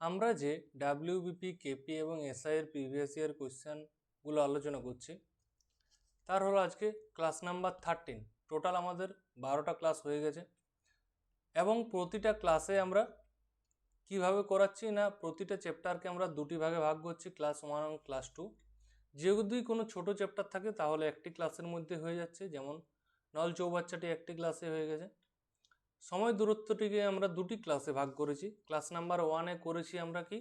আমরা যে WBP, KP এবং এসআই এর প্রিভিয়াস ইয়ার কোয়েশ্চেনগুলো আলোচনা করছি তার হলো আজকে ক্লাস নাম্বার 13। টোটাল আমাদের 12টা ক্লাস হয়ে গেছে এবং প্রতিটা ক্লাসে আমরা কিভাবে করাচ্ছি না প্রতিটা চ্যাপ্টারকে আমরা দুটি ভাগে ভাগ করছি, ক্লাস 1 এবং ক্লাস 2। যদি কোনো ছোট চ্যাপ্টার থাকে তাহলে একটি ক্লাসের মধ্যে হয়ে যাচ্ছে, যেমন নল চৌবাচ্চাটি একটি ক্লাসে হয়ে গেছে। সময় দূরত্বটিকে আমরা দুটি ক্লাসে ভাগ করেছি। ক্লাস নাম্বার 1-এ করেছি আমরা কি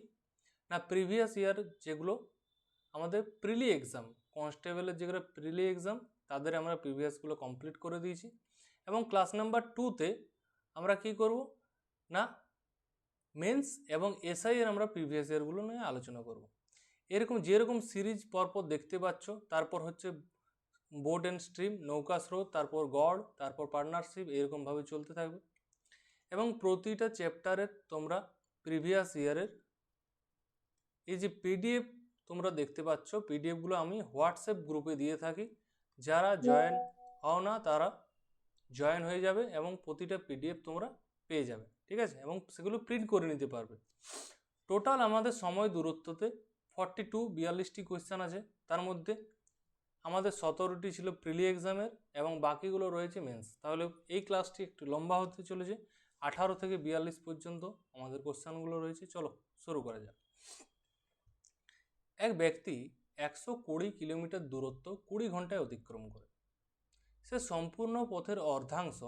না প্রিভিয়াস ইয়ার যেগুলো আমাদের প্রিলি এক্সাম, কনস্টেবলের যেগুলো প্রিলি এক্সাম তাদের আমরা প্রিভিয়াসগুলো কমপ্লিট করে দিয়েছি। এবং ক্লাস নাম্বার 2-তে আমরা কি করব না মেন্স এবং এসআই এর আমরা প্রিভিয়াস ইয়ারগুলো নিয়ে আলোচনা করব। এরকম যেরকম সিরিজ পরপর দেখতে পাচ্ছ, তারপর হচ্ছে বোট অ্যান্ড স্ট্রিম, নৌকা স্রোত, তারপর গড়, তারপর পার্টনারশিপ, এরকমভাবে চলতে থাকবে। এবং প্রতিটা চ্যাপ্টারের তোমরা প্রিভিয়াস ইয়ারের এই যে পিডিএফ তোমরা দেখতে পাচ্ছ, পিডিএফগুলো আমি হোয়াটসঅ্যাপ গ্রুপে দিয়ে থাকি। যারা জয়েন হও না তারা জয়েন হয়ে যাবে এবং প্রতিটা পিডিএফ তোমরা পেয়ে যাবে, ঠিক আছে, এবং সেগুলো প্রিন্ট করে নিতে পারবে। টোটাল আমাদের সময় দূরত্বতে 42টি কোয়েশ্চেন আছে, তার মধ্যে আমাদের 17টি ছিল প্রিলি এক্সামের এবং বাকিগুলো রয়েছে মেন্স। তাহলে এই ক্লাসটি একটু লম্বা হতে চলেছে, 18 থেকে 42 পর্যন্ত আমাদের কোয়েশ্চেনগুলো রয়েছে। চলো শুরু করা যাক। এক ব্যক্তি 120 কিলোমিটার দূরত্ব 20 ঘন্টায় অতিক্রম করে। সে সম্পূর্ণ পথের অর্ধাংশ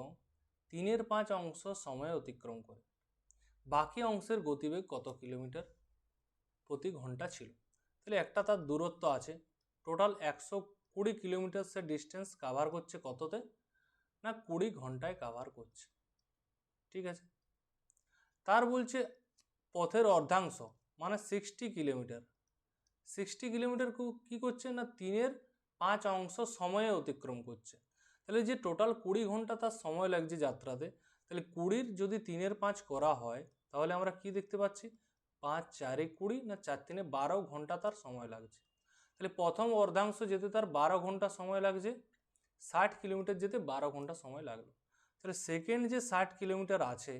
3/5 অংশ সময়ে অতিক্রম করে। বাকি অংশের গতিবেগ কত কিলোমিটার প্রতি ঘন্টা ছিল? তাহলে একটা তার দূরত্ব আছে, টোটাল 120 কিলোমিটার সে ডিস্টেন্স কাভার করছে কততে না 20 ঘন্টায় কাভার করছে, ঠিক আছে। তার বলছে পথের অর্ধাংশ মানে 60 কিলোমিটার, 60 কিলোমিটার কী করছে না 3/5 অংশ সময়ে অতিক্রম করছে। তাহলে যে টোটাল 20 ঘন্টা তার সময় লাগছে যাত্রাতে, তাহলে 20 যদি 3/5 করা হয় তাহলে আমরা কি দেখতে পাচ্ছি 5 4 20 না 4 3 12 ঘন্টা তার সময় লাগছে। তাহলে প্রথম অর্ধাংশ যেতে তার 12 ঘন্টা সময় লাগছে, 60 কিলোমিটার যেতে 12 ঘন্টা সময় লাগলো। তাহলে সেকেন্ড যে 60 কিলোমিটার আছে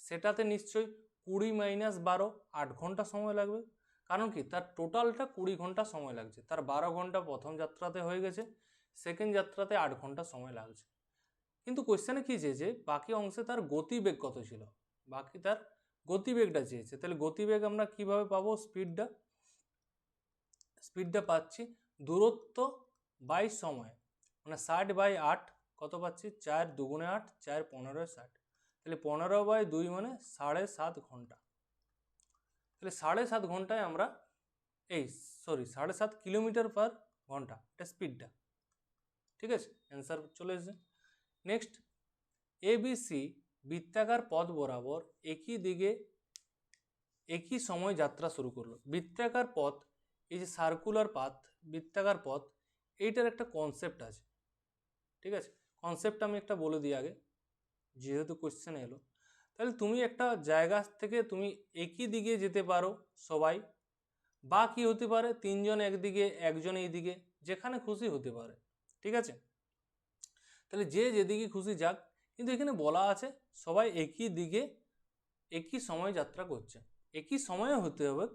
সেটাতে নিশ্চয়ই 20 - 12 8 ঘন্টা সময় লাগবে। কারণ কি তার টোটালটা 20 ঘন্টা সময় লাগছে, তার 12 ঘন্টা প্রথম যাত্রাতে হয়ে গেছে, সেকেন্ড যাত্রাতে 8 ঘন্টা সময় লাগছে। কিন্তু কোশ্চেনে কী চেয়েছে বাকি অংশে তার গতিবেগ কত ছিল, বাকি তার গতিবেগটা চেয়েছে। তাহলে গতিবেগ আমরা কিভাবে পাবো? স্পিডটা পাচ্ছি দূরত্ব বাই সময়, মানে 60/8 কত পাচ্ছি 4 2 8 4 15 60। তাহলে 15/2 মানে 7.5 ঘন্টা। তাহলে 7.5 ঘন্টায় আমরা 7.5 কিলোমিটার পার ঘন্টা, এটা স্পিডটা, ঠিক আছে। অ্যান্সার চলে এসেছে। নেক্সট, ABC বৃত্তাকার পথ বরাবর একই দিকে একই সময় যাত্রা শুরু করলো। বৃত্তাকার পথ, এই যে সার্কুলার পাথ, বৃত্তাকার পথ, এইটার একটা কনসেপ্ট আছে, ঠিক আছে। কনসেপ্টটা আমি একটা বলে দিই আগে, যেহেতু কোশ্চেন এলো। তাহলে তুমি একটা জায়গা থেকে তুমি একই দিকে যেতে পারো সবাই, বা কি হতে পারে 3 জন একদিকে 1 জন এই দিকে, যেখানে খুশি হতে পারে, ঠিক আছে। তাহলে যে যেদিকে খুশি যাক, কিন্তু এখানে বলা আছে সবাই একই দিকে একই সময় যাত্রা করছে, একই সময়ে হতে হবে,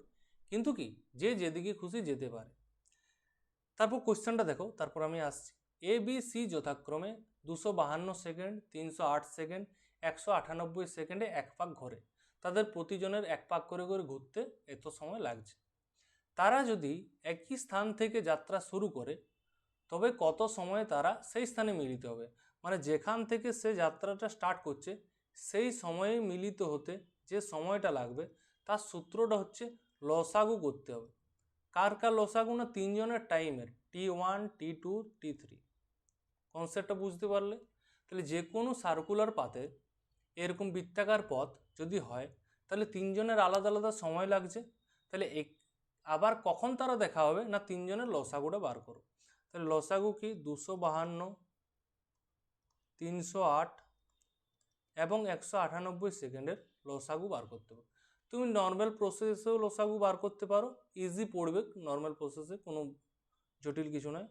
কিন্তু কি যে যেদিকে খুশি যেতে পারে। তারপর কোশ্চেনটা দেখো, তারপর আমি আসছি। ABC যথাক্রমে 252 সেকেন্ড, 308 সেকেন্ড, 198 সেকেন্ডে এক পাক ঘোরে। তাদের প্রতিজনের এক পাক করে করে ঘুরতে এত সময় লাগছে। তারা যদি একই স্থান থেকে যাত্রা শুরু করে তবে কত সময়ে তারা সেই স্থানে মিলিত হবে? মানে যেখান থেকে সে যাত্রাটা স্টার্ট করছে সেই সময়ে মিলিত হতে যে সময়টা লাগবে তার সূত্রটা হচ্ছে লসাগু করতে হবে। কার কার লসাগু? না 3 জনের টাইমের, T1 T2 T3। কনসেপ্টটা বুঝতে পারলে? তাহলে যে কোনো সার্কুলার পাথে এরকম বৃত্তাকার পথ যদি হয় তাহলে 3 জনের আলাদা আলাদা সময় লাগছে। তাহলে আবার কখন তারা দেখা হবে না 3 জনের লসাগুটা বার করো। তাহলে লসাগু কি 252, 308 এবং 198 সেকেন্ডের লসাগু বার করতে হবে। তুমি নর্মাল প্রসেসেও লসাগু বার করতে পারো, ইজি পড়বে নর্মাল প্রসেসে, কোনো জটিল কিছু নয়।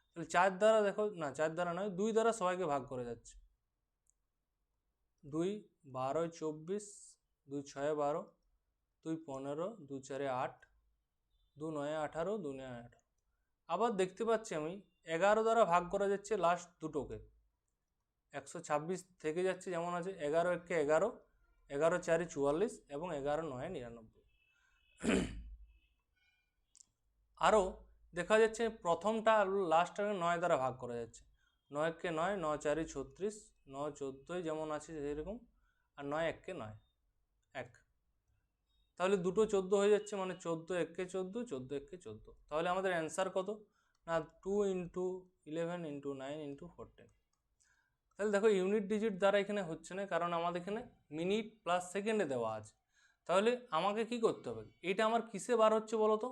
তাহলে 4 দ্বারা দেখো, না 4 দ্বারা নয় 2 দ্বারা সবাইকে ভাগ করে যাচ্ছে। 2 12 24, 2 6 12, 2 15, 2 4 8, 2 9 18, 2 9 18। আবার দেখতে পাচ্ছি আমি 11 দ্বারা ভাগ করা যাচ্ছে লাস্ট দুটোকে। 126 থেকে যাচ্ছে যেমন আছে, 11 1 11, 11 4 44 এবং 11 9 99। আরও দেখা যাচ্ছে প্রথমটা লাস্টটাকে 9 দ্বারা ভাগ করা যাচ্ছে। 9 কে 9, 9 4 36, 9 14 যেমন আছে সেরকম, আর 9 1 কে 9 1। তাহলে দুটো 14 হয়ে যাচ্ছে, মানে 14 1 কে 14, 14 1 কে 14। তাহলে আমাদের অ্যান্সার কত না 2 × 11 × 9 × 14। তাহলে দেখো ইউনিট ডিজিট দ্বারা এখানে হচ্ছে না, কারণ আমাদের এখানে মিনিট প্লাস সেকেন্ডে দেওয়া আছে। তাহলে আমাকে কি করতে হবে, এটা আমার কিসে বার হচ্ছে বলো তো?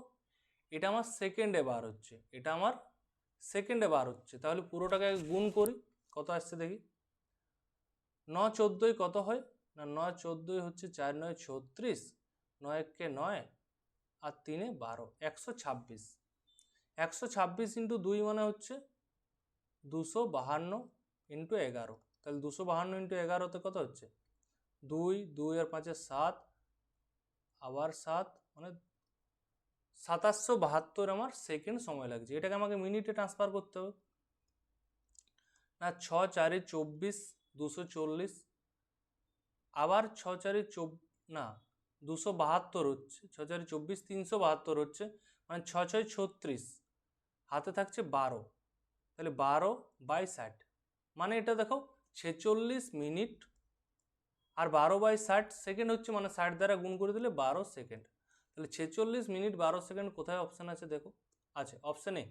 এটা আমার সেকেন্ডে বার হচ্ছে, এটা আমার সেকেন্ডে বার হচ্ছে। তাহলে পুরোটাকে গুণ করি, কত আসছে দেখি। 9 14 কত হয় না 9 14 হচ্ছে 4 9 36, 9 1 কে 9 আর 3 এ 12, 126। 126 × 2 মানে হচ্ছে 252 × 11। তাহলে 252 × 11তে কত হচ্ছে 2 2 আর 5 7, আবার 7, মানে 2772 আমার সেকেন্ড সময় লাগছে। এটাকে আমাকে মিনিটে ট্রান্সফার করতে হবে না। 6 4 24, 240, আবার 6 4 না 272 হচ্ছে, 6 4 24, 372 হচ্ছে, মানে 6 6 36, হাতে থাকছে 12। তাহলে 12/60, মানে এটা দেখো 46 মিনিট, আর 12/60 সেকেন্ড হচ্ছে, মানে 60 দ্বারা গুণ করে দিলে 12 সেকেন্ড। তাহলে 46 মিনিট 12 সেকেন্ড কোথায় অপশান আছে দেখো, আছে অপশানে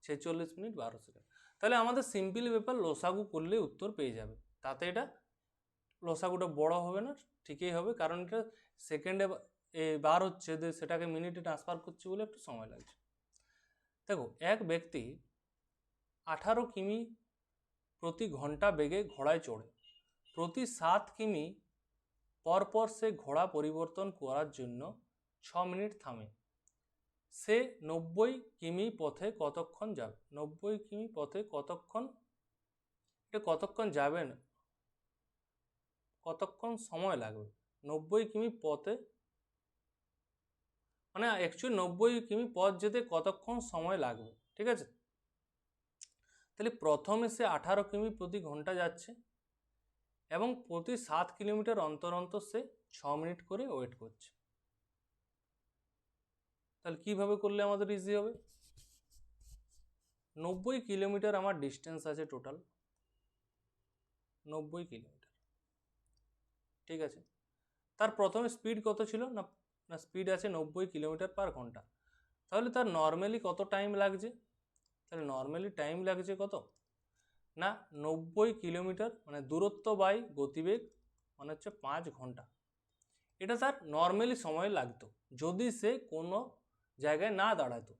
46 মিনিট 12 সেকেন্ড। তাহলে আমাদের সিম্পল ব্যাপার, লসাগু করলে উত্তর পেয়ে যাবে। তাতে এটা লসাগুটা বড় হবে না, ঠিকই হবে, কারণ এটা সেকেন্ডে বার হচ্ছে, সেটাকে মিনিটে ট্রান্সফার করছে বলে একটু সময় লাগছে। দেখো এক ব্যক্তি 18 কিমি প্রতি ঘন্টা বেগে ঘোড়ায় চড়ে। প্রতি 7 কিমি পরপর সে ঘোড়া পরিবর্তন করার জন্য 6 মিনিট থামে। সে 90 কিমি পথে কতক্ষণ যাবে? 90 কিমি পথে কতক্ষণ, এটা কতক্ষণ যাবে না, কতক্ষণ সময় লাগবে? 90 কিমি পথে, মানে অ্যাকচুয়ালি 90 কিমি পথ যেতে কতক্ষণ সময় লাগবে, ঠিক আছে? তাহলে প্রথমে সে 18 কিমি প্রতি ঘন্টা যাচ্ছে এবং প্রতি 7 কিলোমিটার অন্তর অন্তর সে 6 মিনিট করে ওয়েট করছে। তাহলে কিভাবে করলে আমাদের ইজি হবে? 90 কিলোমিটার আমার ডিস্টেন্স আছে টোটাল, 90 কিলোমিটার, ঠিক আছে। তার প্রথমে স্পিড কত ছিল না, স্পিড আছে 90 কিলোমিটার পার ঘন্টা। তাহলে তার নর্মালি কত টাইম লাগছে? তাহলে নর্মালি টাইম লাগছে কত না 90 কিলোমিটার, মানে দূরত্ব বাই গতিবেগ, মানে হচ্ছে 5 ঘন্টা। এটা তার নর্মালি সময় লাগতো যদি সে কোনো জায়গায় না দাঁড়াতো।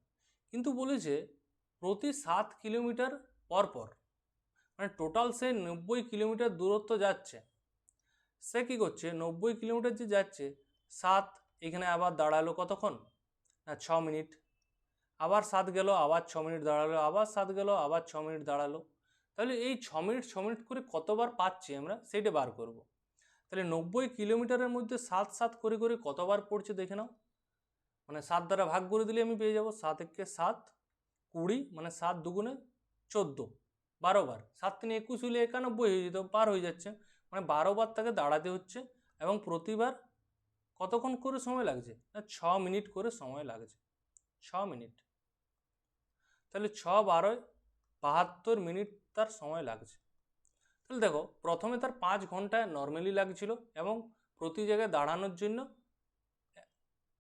কিন্তু বলেছে প্রতি 7 কিলোমিটার পর পর, মানে টোটাল সে 90 কিলোমিটার দূরত্ব যাচ্ছে। সে কী করছে, 90 কিলোমিটার যে যাচ্ছে, 7 এখানে আবার দাঁড়ালো কতক্ষণ না 6 মিনিট, আবার 7 গেল, আবার 6 মিনিট দাঁড়ালো, আবার 7 গেল, আবার 6 মিনিট দাঁড়ালো। তাহলে এই 6 মিনিট 6 মিনিট করে কতবার পাচ্ছি আমরা সেইটা বার করব। তাহলে 90 কিলোমিটারের মধ্যে 7 7 করে করে কতবার পড়ছে দেখে নাও, মানে 7 দ্বারা ভাগ করে দিলে আমি পেয়ে যাব 7 একে 7, 20, মানে 7 দুগুণে 14, 12 বার। 7 3 21 হলে 91 হয়ে যেত, পার হয়ে যাচ্ছে, মানে 12 বার তাকে দাঁড়াতে হচ্ছে এবং প্রতিবার কতক্ষণ করে সময় লাগছে না 6 মিনিট করে সময় লাগছে, 6 মিনিট। তাহলে 6 12 72 মিনিট তার সময় লাগছে। তাহলে দেখো প্রথমে তার 5 ঘন্টা নর্মালি লাগছিল এবং প্রতি জায়গায় দাঁড়ানোর জন্য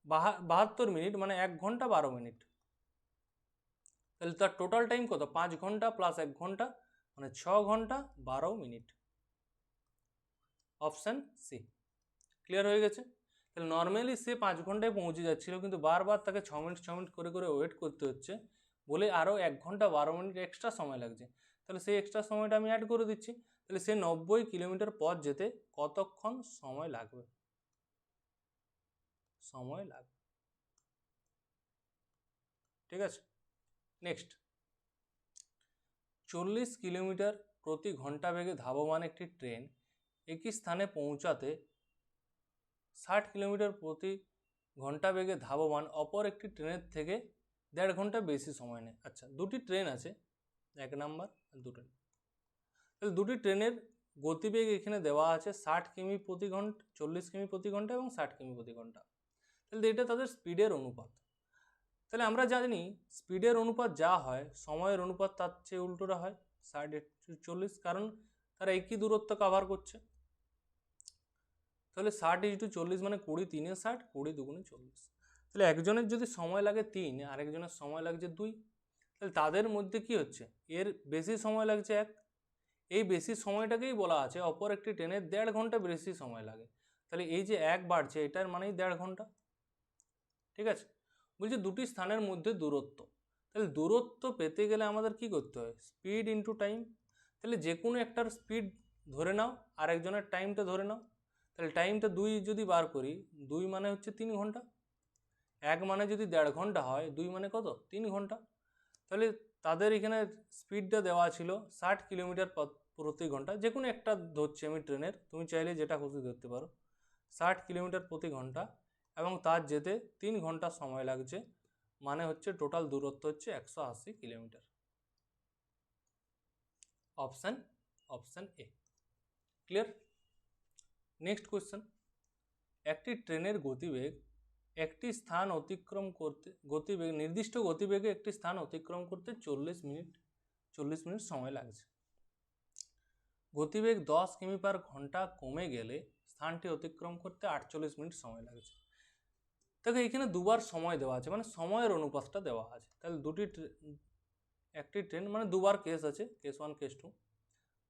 72 মিনিট, মানে 1 ঘন্টা 12 মিনিট। তাহলে তার টোটাল টাইম কত, 5 ঘন্টা প্লাস 1 ঘন্টা, মানে 6 ঘন্টা 12 মিনিট। Option C. ক্লিয়ার হয়ে গেছে? তাহলে নর্মালি সে 5 ঘন্টায় পৌঁছে যাচ্ছিল, কিন্তু বারবার তাকে 6 মিনিট 6 মিনিট করে করে ওয়েট করতে হচ্ছে বলে আরও 1 ঘন্টা 12 মিনিট এক্সট্রা সময় লাগছে। তাহলে সেই এক্সট্রা সময়টা আমি অ্যাড করে দিচ্ছি। তাহলে সে 90 কিলোমিটার পথ যেতে কতক্ষণ সময় লাগবে? সময় লাগবে, ঠিক আছে। নেক্সট, 40 কিলোমিটার প্রতি ঘন্টা বেগে ধাবমান একটি ট্রেন একই স্থানে পৌঁছাতে 60 কিলোমিটার প্রতি ঘন্টা বেগে ধাবমান অপর একটি ট্রেনের থেকে 1.5 ঘন্টা বেশি সময় নেয়। আচ্ছা, দুটি ট্রেন আছে, 1 নাম্বার আর 2 ট্রেন। তাহলে দুটি ট্রেনের গতিবেগ এখানে দেওয়া আছে 60 কিমি প্রতি ঘন্টা, 40 কিমি প্রতি ঘন্টা এবং 60 কিমি প্রতি ঘন্টা। তাহলে এটা তাদের স্পিডের অনুপাত। তাহলে আমরা জানি স্পিডের অনুপাত যা হয় সময়ের অনুপাত তার চেয়ে উল্টোটা হয়, 60/40, কারণ তারা একই দূরত্ব কভার করছে। তাহলে 60/40 মানে 20 3 60, 20 2 40। তাহলে একজনের যদি সময় লাগে 3, আরেকজনের সময় লাগছে 2, তাহলে তাদের মধ্যে কি হচ্ছে, এর বেশি সময় লাগছে 1। এই বেশি সময়টাকেই বলা আছে অপর একটি ট্রেনের 1.5 ঘন্টা বেশি সময় লাগে। তাহলে এই যে 1 বাড়ছে এটার মানেই 1.5 ঘন্টা। ঠিক আছে, বলছে দুটি স্থানের মধ্যে দূরত্ব। তাহলে দূরত্ব পেতে গেলে আমাদের কি করতে হয়, স্পিড ইন্টু টাইম। তাহলে যে কোনো একটার স্পিড ধরে নাও আর একজনের টাইমটা ধরে নাও। তাহলে টাইমটা 2 যদি বার করি, 2 মানে হচ্ছে 3 ঘন্টা, 1 মানে যদি 1.5 ঘন্টা হয়, 2 মানে কত, 3 ঘন্টা। তাহলে তাদের এখানে স্পিডটা দেওয়া ছিল 60 কিলোমিটার প্রতি ঘন্টা, যে কোনো একটা ধরছি আমি ট্রেনের, তুমি চাইলে যেটা খুশি ধরতে পারো, 60 কিলোমিটার প্রতি ঘন্টা, এবং তার যেতে 3 ঘন্টা সময় লাগছে, মানে হচ্ছে টোটাল দূরত্ব হচ্ছে 180 kilometre. Option A clear. Next question, একটি ট্রেনের গতিবেগ একটি স্থান অতিক্রম করতে নির্দিষ্ট গতিবেগে একটি স্থান অতিক্রম করতে 40 মিনিট সময় লাগছে। গতিবেগ 10 কিমি পার ঘন্টা কমে গেলে স্থানটি অতিক্রম করতে 48 মিনিট সময় লাগছে। দেখো এখানে দুবার সময় দেওয়া আছে, মানে সময়ের অনুপাতটা দেওয়া আছে। তাহলে একটি ট্রেন মানে দুবার কেস আছে, কেস 1 কেস 2।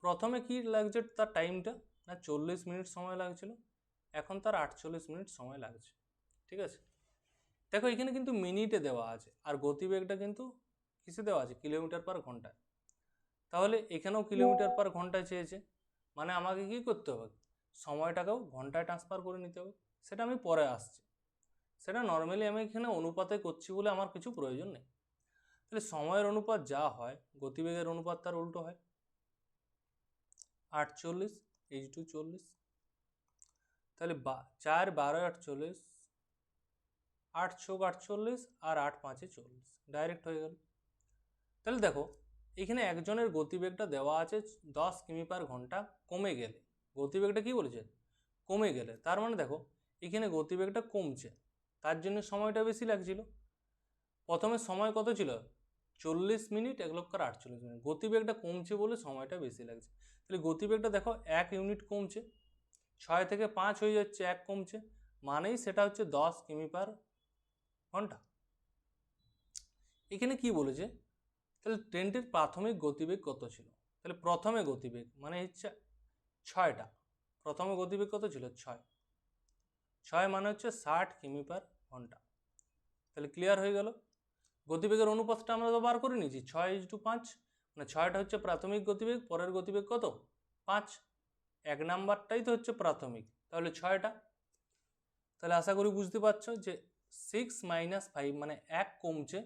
প্রথমে কি লাগছে তার টাইমটা, না 40 মিনিট সময় লাগছিল, এখন তার 48 মিনিট সময় লাগছে। ঠিক আছে, দেখো এখানে কিন্তু মিনিটে দেওয়া আছে আর গতিবেগটা কিন্তু কিসে দেওয়া আছে, কিলোমিটার পার ঘন্টায়। তাহলে এখানেও কিলোমিটার পার ঘন্টায় চেয়েছে, মানে আমাকে কি করতে হবে, সময়টাকেও ঘন্টায় ট্রান্সফার করে নিতে হবে। সেটা আমি পরে আসছি, সেটা নর্মালি আমি এখানে অনুপাতে করছি বলে আমার কিছু প্রয়োজন নেই। তাহলে সময়ের অনুপাত যা হয় গতিবেগের অনুপাত তার উল্টো হয়, 48/40। তাহলে 4 12 48, 8 4 48 আর 8 5 40, ডাইরেক্ট হয়ে গেল। তাহলে দেখো এখানে একজনের গতিবেগটা দেওয়া আছে 10 কিমি পার ঘন্টা কমে গেলে, গতিবেগটা কি বলেছে, কমে গেলে, তার মানে দেখো এখানে গতিবেগটা কমছে, তার জন্য সময়টা বেশি লাগছিল। প্রথমে সময় কত ছিল, 40 মিনিট 1,48,000 মিনিট, গতিবেগটা কমছে বলে সময়টা বেশি লাগছে। তাহলে গতিবেগটা দেখো 1 ইউনিট কমছে, 6 থেকে 5 হয়ে যাচ্ছে, 1 কমছে, মানেই সেটা হচ্ছে 10 কিমি পার ঘন্টা। এখানে কি বলেছে, তাহলে ট্রেনটির প্রাথমিক গতিবেগ কত ছিল, তাহলে প্রথমে গতিবেগ মানে হচ্ছে 6টা, প্রথমে গতিবেগ কত ছিল, 6 মানে হচ্ছে 60 কিমি পার ঘন্টা। তাহলে ক্লিয়ার হয়ে গেল। গতিবেগের অনুপাতটা আমরা তো বার করে নিয়েছি, 6:5, মানে 6টা হচ্ছে প্রাথমিক গতিবেগ, পরের গতিবেগ কত, 5, 1 নাম্বারটাই তো হচ্ছে প্রাথমিক, তাহলে 6টা। তাহলে আশা করি বুঝতে পারছো যে 6 - 5 মানে 1 কমছে,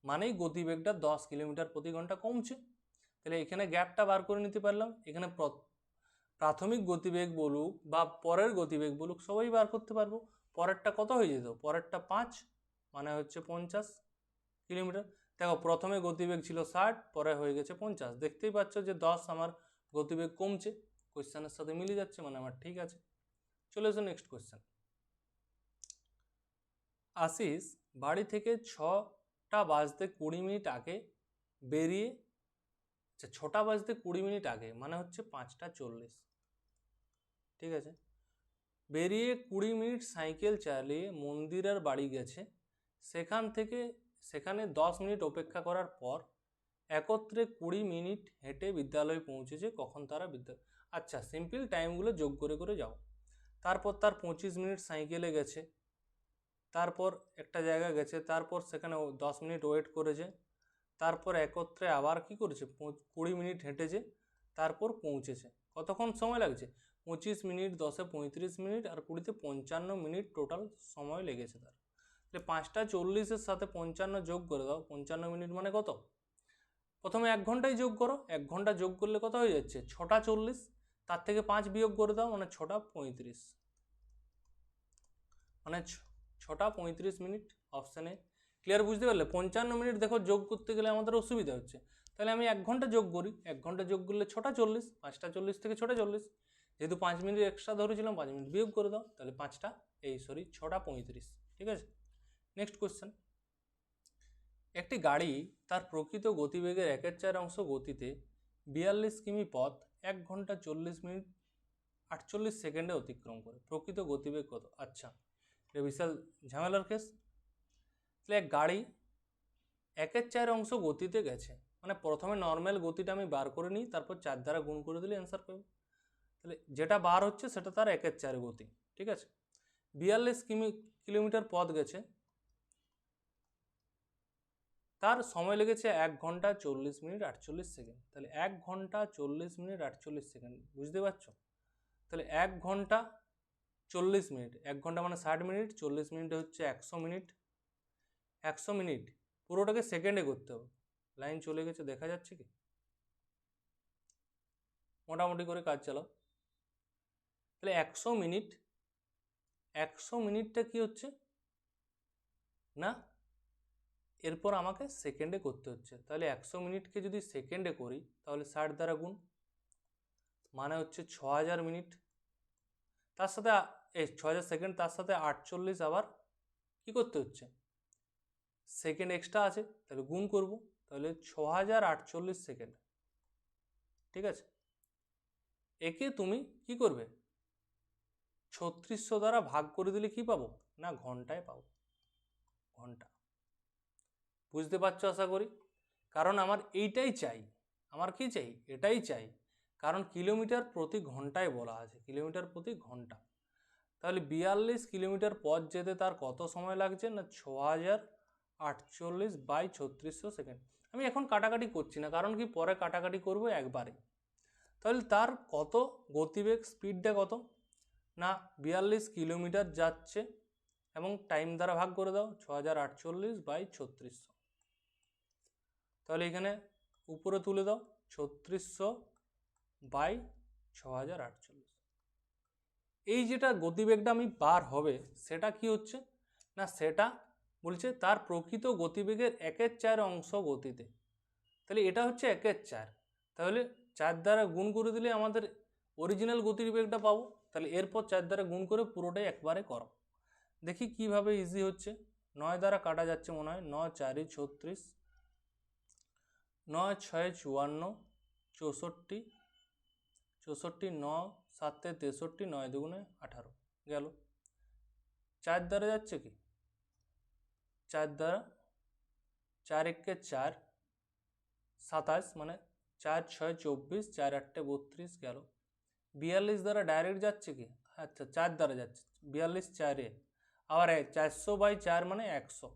মানেই গতিবেগটা 10 কিলোমিটার প্রতি ঘন্টা কমছে। তাহলে এখানে গ্যাপটা বার করে নিতে পারলাম, এখানে প্রাথমিক গতিবেগ বলুক বা পরের গতিবেগ বলুক সবাই বার করতে পারবো। পরেরটা কত হয়ে যেত, পরেরটা 5 মানে হচ্ছে 50 কিলোমিটার। দেখো প্রথমে গতিবেগ ছিল 60, পরে হয়ে গেছে 50, দেখতেই পাচ্ছ যে 10 আমার গতিবেগ কমছে, কোয়েশ্চেনের সাথে মিলে যাচ্ছে, মানে আমার ঠিক আছে। চলে এসো নেক্সট কোয়েশ্চেন। আশিস বাড়ি থেকে 6টা বাজতে 20 মিনিট আগে বেরিয়ে, আচ্ছা 6টা বাজতে 20 মিনিট আগে মানে হচ্ছে 5টা 40, ঠিক আছে, বেরিয়ে 20 মিনিট সাইকেল চালিয়ে মন্দিরের বাড়ি গেছে, সেখানে 10 মিনিট অপেক্ষা করার পর একত্রে 20 মিনিট হেঁটে বিদ্যালয়ে পৌঁছেছে, কখন তারা আচ্ছা সিম্পল টাইমগুলো যোগ করে করে যাও। তারপর তার 25 মিনিট সাইকেলে গেছে, তারপর একটা জায়গা গেছে, তারপর সেখানে 10 মিনিট ওয়েট করেছে, তারপর একত্রে আবার কি করেছে 20 মিনিট হেঁটেছে, তারপর পৌঁছেছে। কতক্ষণ সময় লাগছে, 25 মিনিট, 10-এ 35 মিনিট আর 20-তে 55 মিনিট টোটাল সময় লেগেছে তার। তাহলে 5টা 40-এর সাথে 55 যোগ করে দাও, 55 মিনিট মানে কত, প্রথমে 1 ঘন্টায় যোগ করো, 1 ঘন্টা যোগ করলে কত হয়ে যাচ্ছে, 6টা 40, তার থেকে 5 বিয়োগ করে দাও মানে 6টা 35, মানে 6টা 35 মিনিট অপশানে। ক্লিয়ার বুঝতে পারলে? 55 মিনিট দেখো যোগ করতে গেলে আমাদের অসুবিধা হচ্ছে, তাহলে আমি 1 ঘন্টা যোগ করি। 1 ঘন্টা যোগ করলে 6টা 40, 5টা 40 থেকে 6টা 40, যেহেতু 5 মিনিট এক্সট্রা ধরেছিলাম 5 মিনিট বিয়োগ করে দাও, তাহলে 6টা 35। ঠিক আছে, নেক্সট কোয়েশ্চেন। একটি গাড়ি তার প্রকৃত গতিবেগের 1/4 গতিতে 42 কিমি পথ 1 ঘন্টা 40 মিনিট 48 সেকেন্ডে অতিক্রম করে, প্রকৃত গতিবেগ কত? আচ্ছা, এটা বিশাল ঝামেলার কেস। তাহলে এক গাড়ি 1/4 গতিতে গেছে, মানে প্রথমে নর্মাল গতিটা আমি বার করে নিই, তারপর 4 দ্বারা গুণ করে দিলে অ্যান্সার পাবো। তাহলে যেটা বার হচ্ছে সেটা তার 1/4 গতি। ঠিক আছে, 42 কিলোমিটার পথ গেছে, তার সময় লেগেছে 1 ঘন্টা 40 মিনিট 48 সেকেন্ড। তাহলে 1 ঘন্টা 40 মিনিট 48 সেকেন্ড, বুঝতে পারছো? তাহলে 1 ঘন্টা 40 মিনিট, 1 ঘন্টা মানে 60 মিনিট, 40 মিনিট হচ্ছে 100 মিনিট। 100 মিনিট পুরোটাকে সেকেন্ডে করতে হবে। লাইন চলে গেছে, দেখা যাচ্ছে কি? মোটামুটি করে কাজ চালাও। তাহলে 100 মিনিট, 100 মিনিটটা কি হচ্ছে না, এরপর আমাকে সেকেন্ডে করতে হচ্ছে। তাহলে 100 মিনিটকে যদি সেকেন্ডে করি তাহলে 60 দ্বারা গুণ, মানে হচ্ছে 6000 মিনিট। তার সাথে এই 6000 সেকেন্ড, তার সাথে 48 আবার কি করতে হচ্ছে, সেকেন্ড এক্সট্রা আছে, তাহলে গুণ করব, তাহলে 6048 সেকেন্ড। ঠিক আছে, একে তুমি কি করবে, 3600 দ্বারা ভাগ করে দিলে কি পাবো না, ঘন্টায় পাবো, ঘন্টা। বুঝতে পারছো আশা করি? কারণ আমার এইটাই চাই, আমার কি চাই, এটাই চাই, কারণ কিলোমিটার প্রতি ঘন্টায় বলা আছে, কিলোমিটার প্রতি ঘন্টা। তাহলে 42 কিলোমিটার পথ যেতে তার কত সময় লাগছে না, 6048/3600 সেকেন্ড। আমি এখন কাটাকাটি করছি না, কারণ কি পরে কাটাকাটি করব একবারে। তাহলে তার কত গতিবেগ, স্পিডটা কত না 42 কিলোমিটার যাচ্ছে, এবং টাইম দ্বারা ভাগ করে দাও 6048/3600। তাহলে এখানে উপরে তুলে দাও 3600/6048। এই যেটা গতিবেগটা আমি বার হবে সেটা কি হচ্ছে না, সেটা বলছে তার প্রকৃত গতিবেগের 1/4 গতিতে। তাহলে এটা হচ্ছে 1/4, তাহলে 4 দ্বারা গুণ করে দিলে আমাদের অরিজিনাল গতিবেগটা পাবো। তাহলে এরপর 4 দ্বারা গুণ করে পুরোটাই একবারে করো, দেখি কিভাবে ইজি হচ্ছে। 9 দ্বারা কাটা যাচ্ছে মনে হয়, 9 4 36, 9 6 54, 64, 64 9 7 63, 9 2 18 গেল। 4 দ্বারা যাচ্ছে কি, 4 দ্বারা 4 1 4 27, মানে 4 6 24, 4 8 32 গেল। 42 দ্বারা ডাইরেক্ট যাচ্ছে কি, আচ্ছা 4 দ্বারা যাচ্ছে, 42 4 আবার 400/4 মানে 100।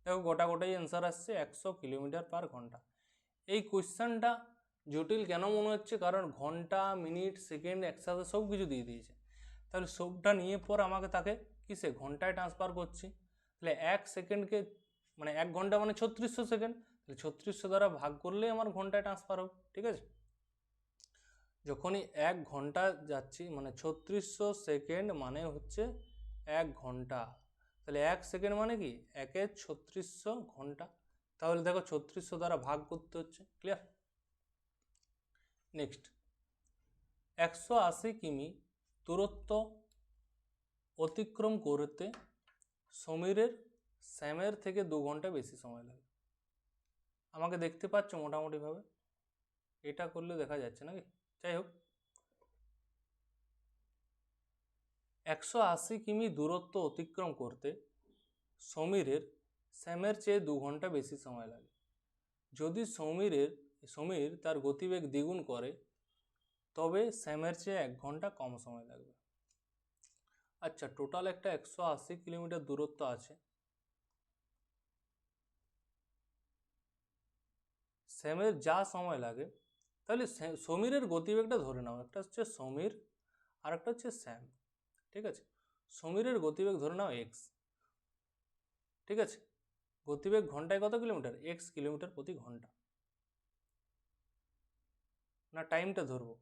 দেখো গোটা গোটাই অ্যান্সার আসছে 100 কিলোমিটার পার ঘন্টা। এই কোয়েশ্চেনটা জটিল কেন মনে হচ্ছে, কারণ ঘন্টা মিনিট সেকেন্ড একসাথে সব কিছু দিয়ে দিয়েছে। তাহলে সবটা নিয়ে পর আমাকে তাকে কিসে, ঘন্টায় ট্রান্সফার করছি। তাহলে 1 সেকেন্ডকে মানে 1 ঘন্টা মানে 3600 সেকেন্ড, তাহলে 3600 দ্বারা ভাগ করলেই আমার ঘন্টায় ট্রান্সফার হবে। ঠিক আছে, যখনই 1 ঘন্টা যাচ্ছি মানে 3600 সেকেন্ড মানে হচ্ছে 1 ঘন্টা। তাহলে 1 সেকেন্ড মানে কি, 1/3600 ঘন্টা। তাহলে দেখো 3600 দ্বারা ভাগ করতে হচ্ছে। ক্লিয়ার? নেক্সট, 180 কিমি দূরত্ব অতিক্রম করতে সমীরের শ্যামের থেকে 2 ঘন্টা বেশি সময় লাগে। আমাকে দেখতে পাচ্ছ মোটামুটিভাবে, এটা করলে দেখা যাচ্ছে নাকি? যাই হোক, 180 কিমি দূরত্ব অতিক্রম করতে সমীরের শ্যামের চেয়ে 2 ঘন্টা বেশি সময় লাগে। যদি সমীর তার গতিবেগ দ্বিগুণ করে তবে শ্যামের চেয়ে 1 ঘন্টা কম সময় লাগবে। আচ্ছা, টোটাল একটা 180 কিলোমিটার দূরত্ব আছে, শ্যামের যা সময় লাগে, তাহলে সমীরের গতিবেগটা ধরে নাও, একটা হচ্ছে সমীর আর একটা হচ্ছে শ্যাম। ঠিক আছে, সমীরের গতিবেগ ধরে নাও এক্স। ঠিক আছে, গতিবেগ ঘন্টায় কত কিলোমিটার, এক্স কিলোমিটার প্রতি ঘন্টা। না টাইমটা ধরবো,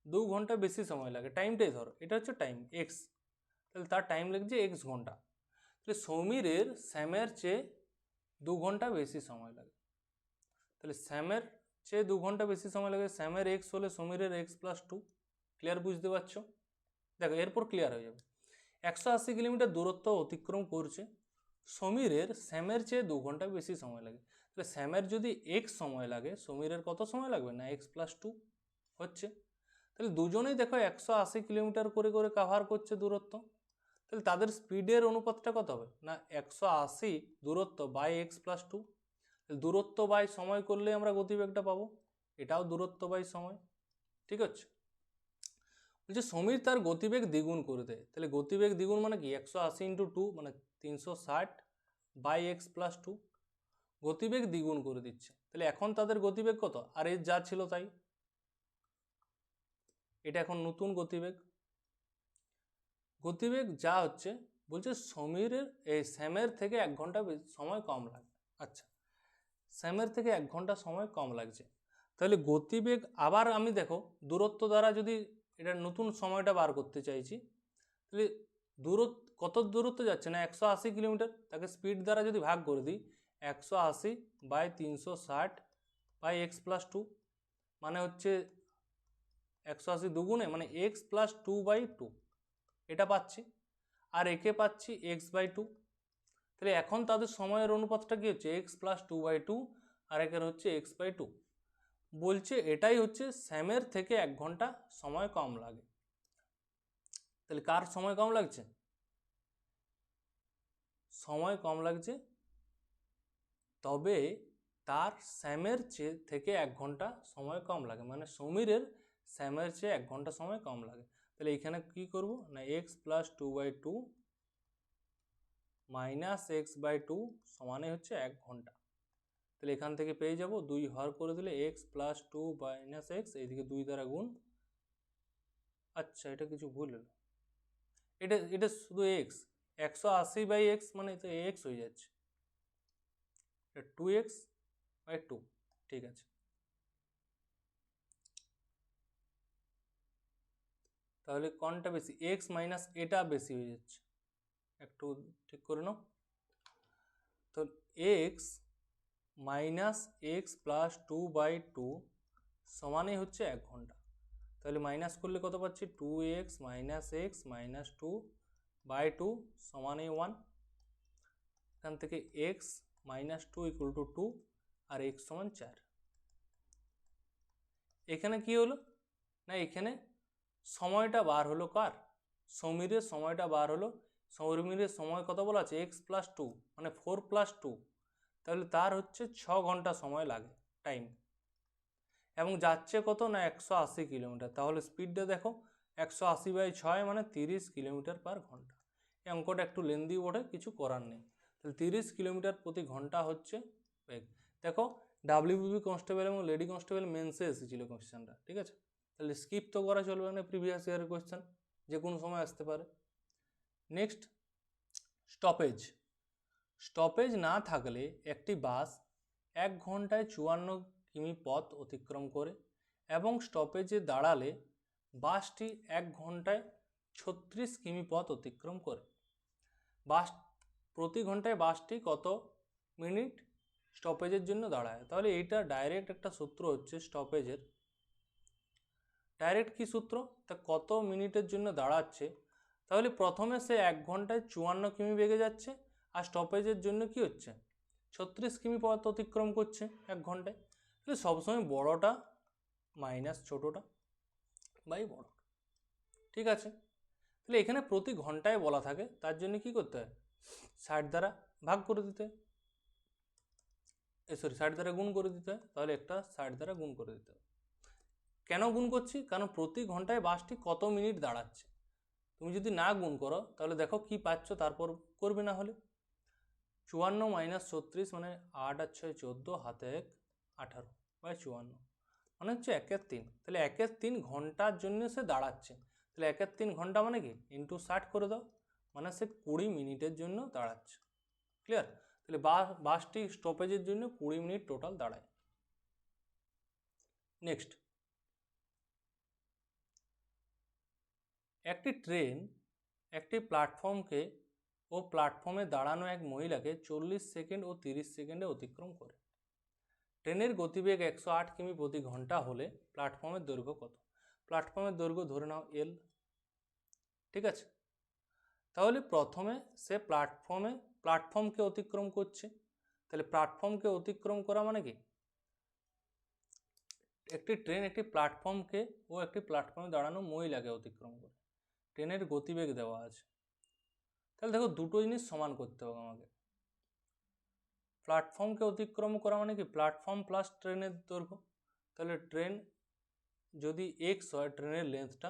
2 ঘন্টা বেশি সময় লাগে, টাইমটাই ধরো, এটা হচ্ছে টাইম এক্স। তাহলে তার টাইম লাগছে এক্স ঘন্টা। তাহলে সমীরের স্যামের চেয়ে 2 ঘন্টা বেশি সময় লাগে। তাহলে স্যামের চেয়ে 2 ঘন্টা বেশি সময় লাগে, স্যামের এক্স হলে সমীরের এক্স প্লাস 2। ক্লিয়ার, বুঝতে পারছো? দেখো এরপর ক্লিয়ার হয়ে যাবে। 180 কিলোমিটার দূরত্ব অতিক্রম করছে, সমীরের স্যামের চেয়ে 2 ঘন্টা বেশি সময় লাগে। তাহলে স্যামের যদি এক্স সময় লাগে, সমীরের কত সময় লাগবে? না এক্স প্লাস 2 হচ্ছে। তাহলে দুজনেই দেখো 180 কিলোমিটার করে করে কাভার করছে দূরত্ব। তাহলে তাদের স্পিডের অনুপাতটা কত হবে? না 180 দূরত্ব বাই এক্স প্লাস 2। দূরত্ব বাই সময় করলে আমরা গতিবেগটা পাবো, এটাও দূরত্ব বাই সময়। ঠিক আছে, বলছে সমীর তার গতিবেগ দ্বিগুণ করে দেয়। তাহলে গতিবেগ দ্বিগুণ মানে কি? 180 ইন্টু 2 মানে 360 বাই এক্স প্লাস 2, গতিবেগ দ্বিগুণ করে দিচ্ছে। তাহলে এখন তাদের গতিবেগ কত? আর এর যা ছিল তাই, এটা এখন নতুন গতিবেগ। গতিবেগ যা হচ্ছে, বলছে সমীরের এই স্যামের থেকে 1 ঘন্টা সময় কম লাগে। আচ্ছা, স্যামের থেকে 1 ঘন্টা সময় কম লাগছে, তাহলে গতিবেগ আবার আমি দেখো দূরত্ব দ্বারা যদি এটা নতুন সময়টা বার করতে চাইছি, তাহলে দূরত্ব কত দূরত্ব যাচ্ছে? না 180 কিলোমিটার, তাকে স্পিড দ্বারা যদি ভাগ করে দিই 180 বাই 360 বাই এক্স প্লাস 2 মানে হচ্ছে 180 দুগুণে মানে এক্স প্লাস 2 বাই 2, এটা পাচ্ছি। আর একে পাচ্ছি এক্স বাই 2। তাহলে এখন তাদের সময়ের অনুপাতটা কি হচ্ছে? এক্স প্লাস 2 বাই 2 আর একের হচ্ছে এক্স বাই 2। বলছে এটাই হচ্ছে স্যামের থেকে 1 ঘন্টা সময় কম লাগে। তাহলে কার সময় কম লাগছে? সময় কম লাগছে, তবে তার স্যামের থেকে 1 ঘন্টা সময় কম লাগে, মানে সমীরের স্যামের চেয়ে 1 ঘন্টা সময় কম লাগে। তাহলে এখানে কি করব? না x plus 2 by 2 minus x by 2 সমানে হচ্ছে 1 ঘন্টা। তাহলে এখান থেকে পেয়ে যাব 2 হর করে দিলে এক্স প্লাস 2 মাইনাস এক্স, এইদিকে 2 দ্বারা গুণ। আচ্ছা, এটা কিছু ভুল হলো, এটা এটা শুধু এক্স, 180 বাই এক্স মানে তো এক্স হয়ে যাচ্ছে, এটা 2x বাই 2। ঠিক আছে, তাহলে কোনটা বেশি? এক্স মাইনাস এটা বেশি হয়ে যাচ্ছে, একটু ঠিক করে নাও। তো x minus x plus 2 by 2 সমানে হচ্ছে 1 ঘন্টা। তাহলে মাইনাস করলে কত পাচ্ছি? 2x minus x minus 2 by 2 সমানে 1। এখান থেকে এক্স মাইনাস 2 ইকুয়াল টু 2 আর এক্স সমান 4। এখানে কি হলো? না এখানে সময়টা বার হলো কার? সমীরের সময়টা বার হলো। সমীরের সময় কত বলা আছে? এক্স প্লাস 2 মানে 4 প্লাস 2, তাহলে তার হচ্ছে 6 ঘন্টা সময় লাগে টাইম, এবং যাচ্ছে কত? না 180 কিলোমিটার। তাহলে স্পিডটা দেখো 180 বাই 6 মানে 30 কিলোমিটার পার ঘন্টা। এই অঙ্কটা একটু লেন্দি বটে, কিছু করার নেই। তাহলে 30 কিলোমিটার প্রতি ঘন্টা হচ্ছে বেগ। দেখো ডাব্লিউবিপি কনস্টেবল এবং লেডি কনস্টেবল মেন্সে এসেছিল কোয়েশ্চেনটা, ঠিক আছে? তাহলে স্কিপ তো করা চলবে না, প্রিভিয়াস ইয়ারের কোয়েশ্চেন যে কোনো সময় আসতে পারে। Next, stoppage. স্টপেজ না থাকলে একটি বাস 1 ঘন্টায় 54 কিমি পথ অতিক্রম করে, এবং স্টপেজে দাঁড়ালে বাসটি 1 ঘন্টায় 36 কিমি পথ অতিক্রম করে। বাস প্রতি ঘন্টায় বাসটি কত মিনিট স্টপেজের জন্য দাঁড়ায়? তাহলে এইটা ডাইরেক্ট একটা সূত্র হচ্ছে স্টপেজের। ডাইরেক্ট কি সূত্র? তা কত মিনিটের জন্য দাঁড়াচ্ছে, তাহলে প্রথমে সে 1 ঘন্টায় 54 কিমি বেগে যাচ্ছে, আর স্টপেজের জন্য কি হচ্ছে? 36 কিমি পথ অতিক্রম করছে 1 ঘন্টায়। তাহলে সবসময় বড়টা মাইনাস ছোটোটা বাই বড়, ঠিক আছে? তাহলে এখানে প্রতি ঘন্টায় বলা থাকে, তার জন্য কি করতে হয়? 60 দ্বারা ভাগ করে দিতে হয়, 60 দ্বারা গুণ করে দিতে হয়। তাহলে একটা 60 দ্বারা গুণ করে দিতে হয়। কেন গুণ করছি? কারণ প্রতি ঘন্টায় বাসটি কত মিনিট দাঁড়াচ্ছে। তুমি যদি না গুণ করো তাহলে দেখো কি পাচ্ছ, তারপর করবে না হলে। 54 মাইনাস 36 মানে 8 আর 6 14, হাতে 1 18 বাই 54 মানে হচ্ছে 1/3। তাহলে 1/3 ঘন্টার জন্য সে দাঁড়াচ্ছে। তাহলে 1/3 ঘন্টা মানে কি? ইন্টু 60 করে দাও, মানে সে 20 মিনিটের জন্য দাঁড়াচ্ছে। ক্লিয়ার? তাহলে বাসটি স্টপেজের জন্য 20 মিনিট টোটাল দাঁড়ায়। নেক্সট, একটি ট্রেন একটি প্ল্যাটফর্মকে ও প্ল্যাটফর্মে দাঁড়ানো এক মহিলাকে 40 সেকেন্ড ও 30 সেকেন্ডে অতিক্রম করে। ট্রেনের গতিবেগ 108 কিমি প্রতি ঘন্টা হলে প্ল্যাটফর্মের দৈর্ঘ্য কত? প্ল্যাটফর্মের দৈর্ঘ্য ধরে নাও এল, ঠিক আছে। তাহলে প্রথমে সে প্ল্যাটফর্মকে অতিক্রম করছে। তাহলে প্ল্যাটফর্মকে অতিক্রম করা মানে কি, একটি ট্রেন একটি প্ল্যাটফর্মকে ও একটি প্ল্যাটফর্মে দাঁড়ানো মহিলাকে অতিক্রম করে। ট্রেনের গতিবেগ দেওয়া আছে, তাহলে দেখো দুটো জিনিস সমান করতে হবে আমাকে। প্ল্যাটফর্মকে অতিক্রম করা মানে কি, প্ল্যাটফর্ম প্লাস ট্রেনের দৈর্ঘ্য। তাহলে ট্রেন যদি এক্স হয়, ট্রেনের লেন্থটা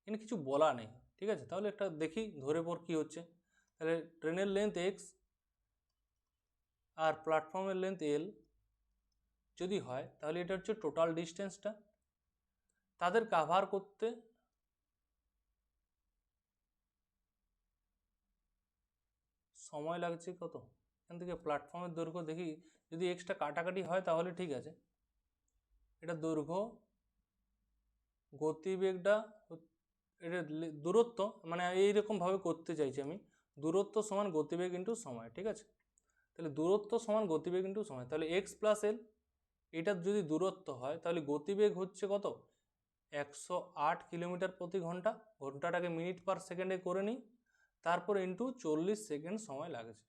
এখানে কিছু বলা নেই, ঠিক আছে। তাহলে একটা দেখি ধরে পর কি হচ্ছে। তাহলে ট্রেনের লেন্থ এক্স আর প্ল্যাটফর্মের লেন্থ এল যদি হয়, তাহলে এটা হচ্ছে টোটাল ডিস্টেন্সটা। তাদের কাভার করতে সময় লাগছে কত, এখান থেকে প্ল্যাটফর্মের দৈর্ঘ্য দেখি, যদি এক্সটা কাটাকাটি হয় তাহলে ঠিক আছে। এটা দৈর্ঘ্য, গতিবেগটা, এটা দূরত্ব, মানে এইরকমভাবে করতে চাইছি আমি, দূরত্ব সমান গতিবেগ ইন্টু সময়, ঠিক আছে। তাহলে দূরত্ব সমান গতিবেগ ইন্টু সময়, তাহলে এক্স প্লাস এল, এটার যদি দূরত্ব হয় তাহলে গতিবেগ হচ্ছে কত, 108 কিলোমিটার প্রতি ঘন্টা। ঘন্টাটাকে মিনিট পার সেকেন্ডে করে নিই, তারপর ইন্টু 40 সেকেন্ড সময় লাগছে।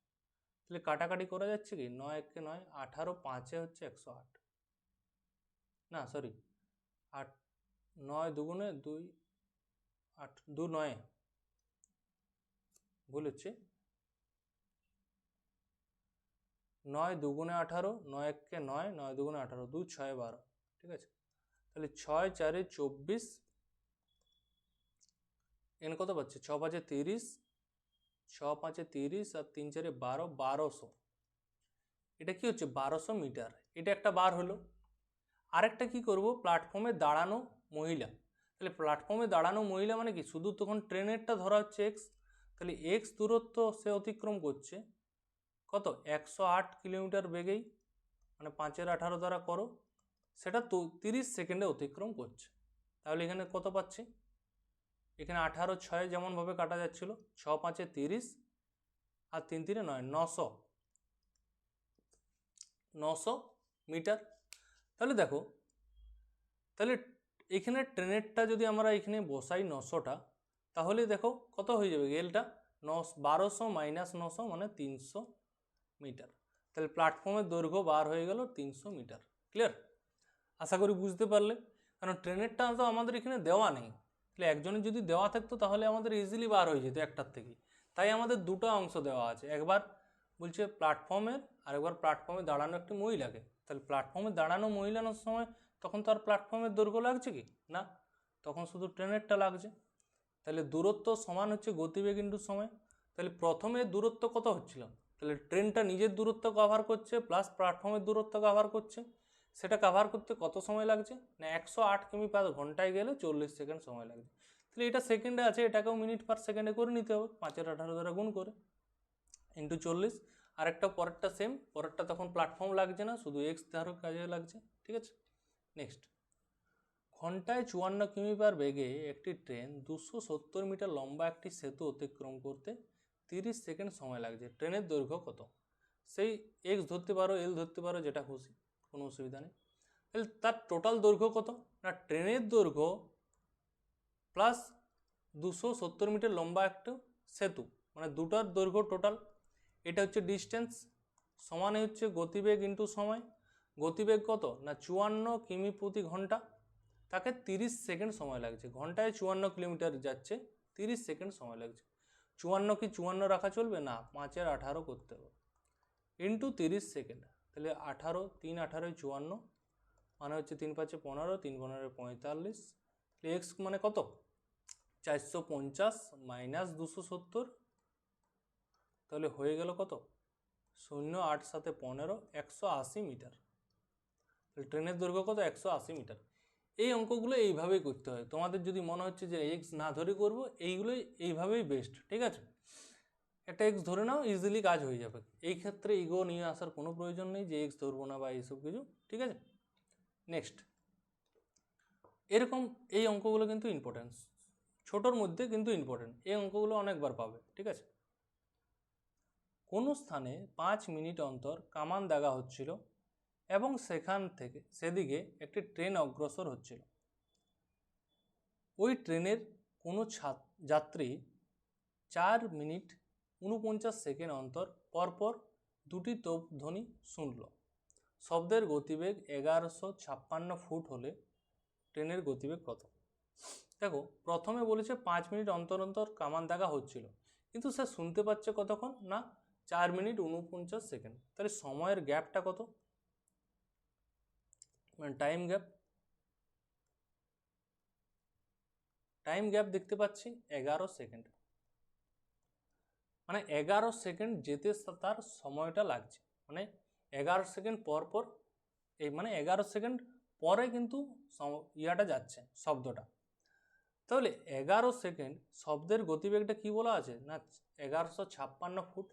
তাহলে কাটাকাটি করা যাচ্ছে কি, 9 একে 9, 18 5 হচ্ছে 108, না সরি 8, 9 দুগুণে 2, 8 2 9, ভুল হচ্ছে, 9 দুগুণে 18, 9 একে 9, 9 দুগুণে 18, 2 6 12, ঠিক আছে। তাহলে 6 4 24, এন কত পাচ্ছে, 6 5 30, 6 5 30 আর 3 4 12, 1200। এটা কি হচ্ছে 1200 মিটার, এটা একটা বার হলো। আরেকটা কি করব, প্ল্যাটফর্মে দাঁড়ানো মহিলা। তাহলে প্ল্যাটফর্মে দাঁড়ানো মহিলা মানে কি, শুধু তখন ট্রেনেরটা ধরা হচ্ছে এক্স, তাহলে এক্স দূরত্ব সে অতিক্রম করছে কত, 108 কিলোমিটার বেগেই, মানে 5 18 দ্বারা করো, সেটা তো 30 সেকেন্ডে অতিক্রম করছে। তাহলে এখানে কত পাচ্ছি, এখানে 18 6 যেমনভাবে কাটা যাচ্ছিল, 6 5 30 আর 3 3 9, 900 মিটার। তাহলে দেখো, তাহলে এখানে ট্রেনেরটা যদি আমরা এখানে বসাই 900টা, তাহলে দেখো কত হয়ে যাবে, এলটা 1200 মাইনাস 900 মানে 300 মিটার। তাহলে প্ল্যাটফর্মের দৈর্ঘ্য বার হয়ে গেল 300 মিটার। ক্লিয়ার? আশা করি বুঝতে পারলে, কারণ ট্রেনেরটা তো আমাদের এখানে দেওয়া নেই। তাহলে একজনের যদি দেওয়া থাকতো তাহলে আমাদের ইজিলি বার হয়ে যেত একটার থেকে। তাই আমাদের দুটো অংশ দেওয়া আছে, একবার বলছে প্ল্যাটফর্মের, আর একবার প্ল্যাটফর্মে দাঁড়ানো একটি মহিলাকে। তাহলে প্ল্যাটফর্মে দাঁড়ানো মহিলানোর সময় তখন তো আর প্ল্যাটফর্মের দৈর্ঘ্য লাগছে কি না, তখন শুধু ট্রেনেরটা লাগছে। তাহলে দূরত্ব সমান হচ্ছে গতিবেগ ইন্টু সময়। তাহলে প্রথমে দূরত্ব কত হচ্ছিল, তাহলে ট্রেনটা নিজের দূরত্ব কভার করছে প্লাস প্ল্যাটফর্মের দূরত্ব কভার করছে, সেটা কভার করতে কত সময় লাগছে না, 108 কিমি পার ঘন্টায় গেলে 40 সেকেন্ড সময় লাগছে। তাহলে এটা সেকেন্ডে আছে, এটাকেও মিনিট পার সেকেন্ডে করে নিতে হবে, 5 18 দ্বারা গুণ করে ইন্টু 40। আরেকটা পরেরটা সেম, পরেরটা তখন প্ল্যাটফর্ম লাগছে না, শুধু এক্স ধারক কাজে লাগছে, ঠিক আছে। নেক্সট, ঘন্টায় 54 কিমি পার বেগে একটি ট্রেন 270 মিটার লম্বা একটি সেতু অতিক্রম করতে 30 সেকেন্ড সময় লাগছে। ট্রেনের দৈর্ঘ্য কত? সেই এক্স ধরতে পারো, এল ধরতে পারো, যেটা খুশি, কোনো অসুবিধা নেই। তাহলে তার টোটাল দৈর্ঘ্য কত না, ট্রেনের দৈর্ঘ্য প্লাস 270 মিটার লম্বা একটা সেতু, মানে দুটার দৈর্ঘ্য টোটাল, এটা হচ্ছে ডিস্টেন্স, সমানে হচ্ছে গতিবেগ ইন্টু সময়। গতিবেগ কত না 54 কিমি প্রতি ঘন্টা, তাকে 30 সেকেন্ড সময় লাগছে। ঘন্টায় 54 কিলোমিটার যাচ্ছে, 30 সেকেন্ড সময় লাগছে। 54 কি 54 রাখা চলবে না, 5 আর 18 করতে হবে ইন্টু 30 সেকেন্ড। তাহলে 18 3 18 54, মানে হচ্ছে 3 5 15, 3 15 45। এক্স মানে কত, 450 মাইনাস 270, তাহলে হয়ে গেল কত, 0 8 7 15, 180 মিটার। তাহলে ট্রেনের দৈর্ঘ্য কত, 180 মিটার। এই অঙ্কগুলো এইভাবেই করতে হয়। তোমাদের যদি মনে হচ্ছে যে এক্স না ধরে করব, এইগুলোই এইভাবেই বেস্ট, ঠিক আছে। একটা এক্স ধরে নাও, ইজিলি কাজ হয়ে যাবে। এই ক্ষেত্রে ইগো নিয়ে আসার কোনো প্রয়োজন নেই যে এক্স ধরবো না বা এইসব কিছু, ঠিক আছে। নেক্সট, এরকম এই অঙ্কগুলো কিন্তু ইম্পর্টেন্স, ছোটোর মধ্যে কিন্তু ইম্পর্টেন্ট, এই অঙ্কগুলো অনেকবার পাবে, ঠিক আছে। কোনো স্থানে 5 মিনিট অন্তর কামান দাগা হচ্ছিল এবং সেদিকে একটি ট্রেন অগ্রসর হচ্ছিল। ওই ট্রেনের কোনো যাত্রী 4 মিনিট 49 সেকেন্ড অন্তর পরপর দুটি তোপধ্বনি শুনল। শব্দের গতিবেগ 1156 ফুট হলে ট্রেনের গতিবেগ কত? দেখো, প্রথমে বলেছে 5 মিনিট অন্তর অন্তর কামান দাগা হচ্ছিল, কিন্তু সে শুনতে পাচ্ছে কতক্ষণ না 4 মিনিট 49 সেকেন্ড। তাহলে সময়ের গ্যাপটা কত, মানে টাইম গ্যাপ দেখতে পাচ্ছি 11 সেকেন্ড, মানে 11 সেকেন্ড যেতে তার সময়টা লাগছে, মানে 11 সেকেন্ড পর এই মানে 11 সেকেন্ড পরে কিন্তু ইয়াটা যাচ্ছে শব্দটা। তাহলে 11 সেকেন্ড শব্দের গতিবেগটা কি বলা আছে না 1156 ফুট।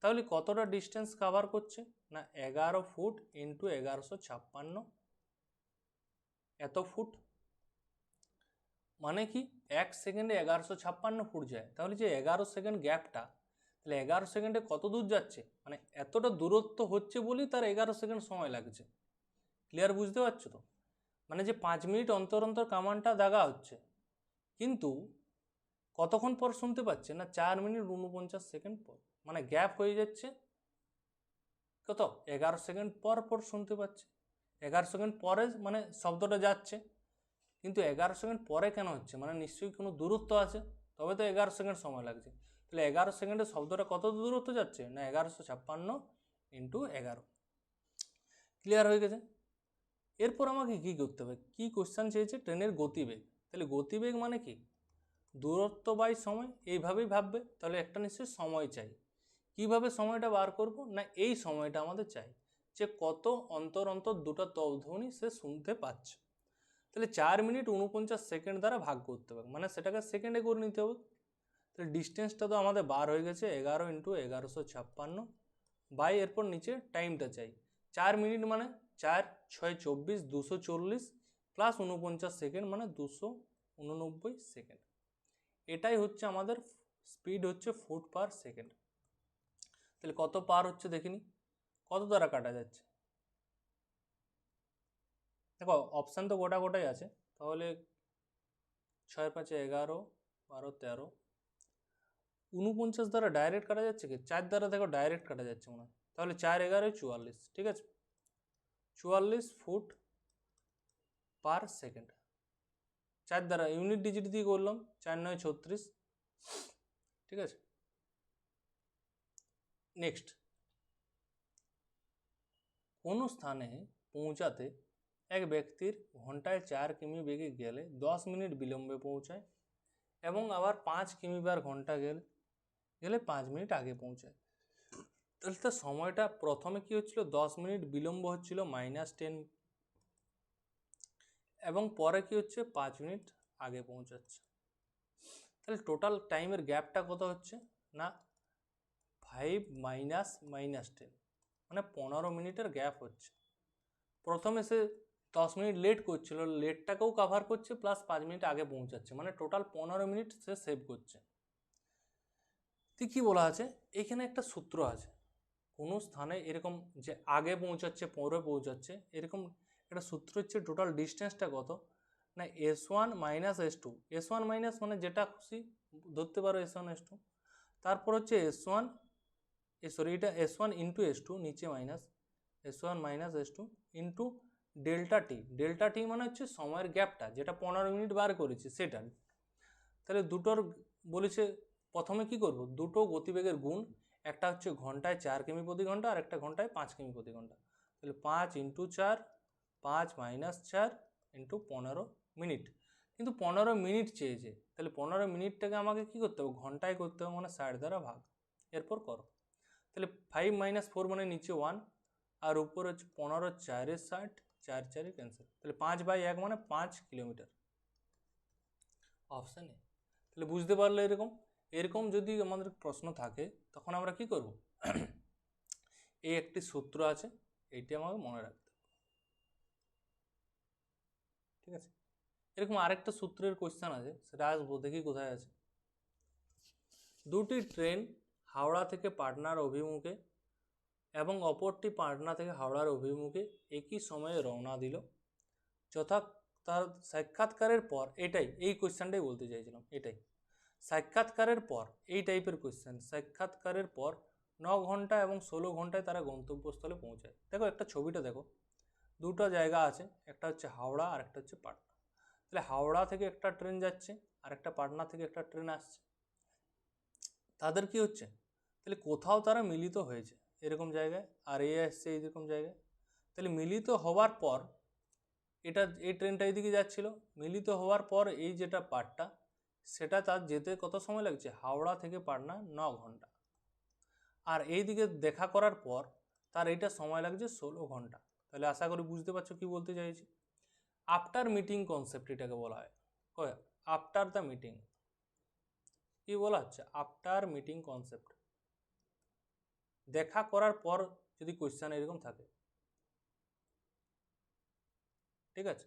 তাহলে কতটা ডিস্টেন্স কভার করছে না 11 ফুট ইন্টু 1156, এত ফুট, মানে কি 1 সেকেন্ডে 1156 ফুট যায়। তাহলে যে 11 সেকেন্ড গ্যাপটা, তাহলে 11 সেকেন্ডে কত দূর যাচ্ছে, মানে এতটা দূরত্ব হচ্ছে বলেই তার 11 সেকেন্ড সময় লাগছে। ক্লিয়ার, বুঝতে পারছো তো? মানে যে 5 মিনিট অন্তর অন্তর কামানটা দাগা হচ্ছে, কিন্তু কতক্ষণ পর শুনতে পাচ্ছে না 4 মিনিট 49 সেকেন্ড পর, মানে গ্যাপ হয়ে যাচ্ছে কত 11 সেকেন্ড পর শুনতে পাচ্ছে। 11 সেকেন্ড পরে মানে শব্দটা যাচ্ছে, কিন্তু 11 সেকেন্ড পরে কেন হচ্ছে, মানে নিশ্চয়ই কোনো দূরত্ব আছে, তবে তো 11 সেকেন্ড সময় লাগছে। তাহলে 11 সেকেন্ডে শব্দটা কত দূরত্ব যাচ্ছে না 1156 ইন্টু 11। ক্লিয়ার হয়ে গেছে? এরপর আমাকে কি করতে হবে, কি কোশ্চেন চেয়েছে, ট্রেনের গতিবেগ। তাহলে গতিবেগ মানে কি দূরত্ব বাই সময়, এইভাবেই ভাববে। তাহলে একটা নিশ্চয়ই সময় চাই। কিভাবে সময়টা বার করব না এই সময়টা আমাদের চাই যে কত অন্তর অন্তর দুটো তবধ্বনি সে শুনতে পাচ্ছে। তাহলে 4 মিনিট 49 সেকেন্ড দ্বারা ভাগ করতে হবে, মানে সেটাকে সেকেন্ডে করে নিতে হবে। তাহলে ডিস্টেন্সটা তো আমাদের বার হয়ে গেছে 11 ইন্টু 1156 বাই, এরপর নিচে টাইমটা চাই 4 মিনিট মানে 4 6 24 240 প্লাস 49 সেকেন্ড মানে 289 সেকেন্ড। এটাই হচ্ছে আমাদের স্পিড, হচ্ছে ফুট পার সেকেন্ড। তাহলে কত পার হচ্ছে দেখিনি, কত দ্বারা কাটা যাচ্ছে। দেখো অপশান তো গোটাই আছে, তাহলে 6 5 11 12 13, 49 দ্বারা ডাইরেক্ট কাটা যাচ্ছে কি 4 দ্বারা, দেখো ডাইরেক্ট কাটা যাচ্ছে মনে হয়। তাহলে 4 11 44, ঠিক আছে, 44 ফুট পার সেকেন্ড। 4 দ্বারা ইউনিট ডিজিট দিয়ে করলাম, 4 9 36, ঠিক আছে। নেক্সট, কোনো স্থানে পৌঁছাতে এক ব্যক্তির ঘন্টায় 4 কিমি বেগে গেলে 10 মিনিট বিলম্বে পৌঁছায় এবং আবার 5 কিমি বার ঘন্টা গেলে 5 মিনিট আগে পৌঁছায়। তাহলে তার সময়টা প্রথমে কি হচ্ছিল 10 মিনিট বিলম্ব হচ্ছিল -10, এবং পরে কি হচ্ছে 5 মিনিট আগে পৌঁছাচ্ছে। তাহলে টোটাল টাইমের গ্যাপটা কত হচ্ছে না 5 -10, মানে 15 মিনিটের গ্যাপ হচ্ছে। প্রথমে সে 10 মিনিট লেট করছিল, লেটটাকেও কাভার করছে প্লাস 5 মিনিট আগে পৌঁছাচ্ছে, মানে টোটাল 15 মিনিট সে সেভ করছে। কি বলা আছে এখানে, একটা সূত্র আছে, কোনো স্থানে এরকম যে আগে পৌঁছাচ্ছে পরে পৌঁছাচ্ছে, এরকম একটা সূত্র হচ্ছে টোটাল ডিস্টেন্সটা কত না S1 - S2, S1 মাইনাস মানে যেটা খুশি ধরতে পারো S1 S2, তারপর হচ্ছে S1 এটা S1 ইন্টু S2 নিচে minus S1 - S2 into delta টি মানে হচ্ছে সময়ের গ্যাপটা, যেটা 15 মিনিট বার করেছি সেটা। তাহলে দুটোর বলেছে প্রথমে কি করব, দুটো গতিবেগের গুণ, একটা হচ্ছে ঘন্টায় 4 কিমি প্রতি ঘন্টা আর একটা ঘন্টায় 5 কিমি প্রতি ঘন্টা। তাহলে 5 ইন্টু 4, 5 - 4 ইন্টু 15 মিনিট, কিন্তু 15 মিনিট চেয়েছে। তাহলে 15 মিনিটটাকে আমাকে কি করতে হবে ঘন্টায় করতে হবে, মানে 60 দ্বারা ভাগ, এরপর করো। তাহলে 5 - 4 মানে নিচে 1 আর উপর হচ্ছে 15 4 60, 4 4 ক্যান্সেল, তাহলে 5/1 মানে 5 কিলোমিটার, অপশান এ। তাহলে বুঝতে পারলে এরকম যদি আমাদের প্রশ্ন থাকে তখন আমরা কি করব এই একটি সূত্র আছে, এইটি আমাকে মনে রাখতে হবে, ঠিক আছে। এরকম আরেকটা সূত্রের কোশ্চেন আছে, সেটা আসবো, দেখি কোথায় আছে। দুটি ট্রেন হাওড়া থেকে পাটনার অভিমুখে এবং অপরটি পাটনা থেকে হাওড়ার অভিমুখে একই সময়ে রওনা দিল। যথা তার সাক্ষাৎকারের পর, এই কোশ্চেনটাই বলতে চাইছিলাম, সাক্ষাৎকারের পর এই টাইপের কোশ্চেন, সাক্ষাৎকারের পর 9 ঘন্টা এবং 16 ঘন্টায় তারা গন্তব্যস্থলে পৌঁছায়। দেখো একটা ছবিটা দেখো, দুটো জায়গা আছে, একটা হচ্ছে হাওড়া আর একটা হচ্ছে পাটনা। তাহলে হাওড়া থেকে একটা ট্রেন যাচ্ছে আর একটা পাটনা থেকে একটা ট্রেন আসছে, তাদের কি হচ্ছে, তাহলে কোথাও তারা মিলিত হয়েছে এরকম জায়গায়, আর এ আসছে এইরকম জায়গায়। তাহলে মিলিত হওয়ার পর এই ট্রেনটা এইদিকে যাচ্ছিল, মিলিত হওয়ার পর এই যেটা পার্টটা, সেটা তার যেতে কত সময় লাগছে, হাওড়া থেকে পাটনা 9 ঘন্টা। আর এইদিকে দেখা করার পর তার এইটা সময় লাগছে 16 ঘন্টা। তাহলে আশা করি বুঝতে পারছো কি বলতে চাইছি। আফটার মিটিং কনসেপ্ট এটাকে বলা হয়, আফটার দ্য মিটিং। কি বলা হচ্ছে, আফটার মিটিং কনসেপ্ট। দেখা করার পর যদি কোয়েশ্চেন এরকম থাকে, ঠিক আছে।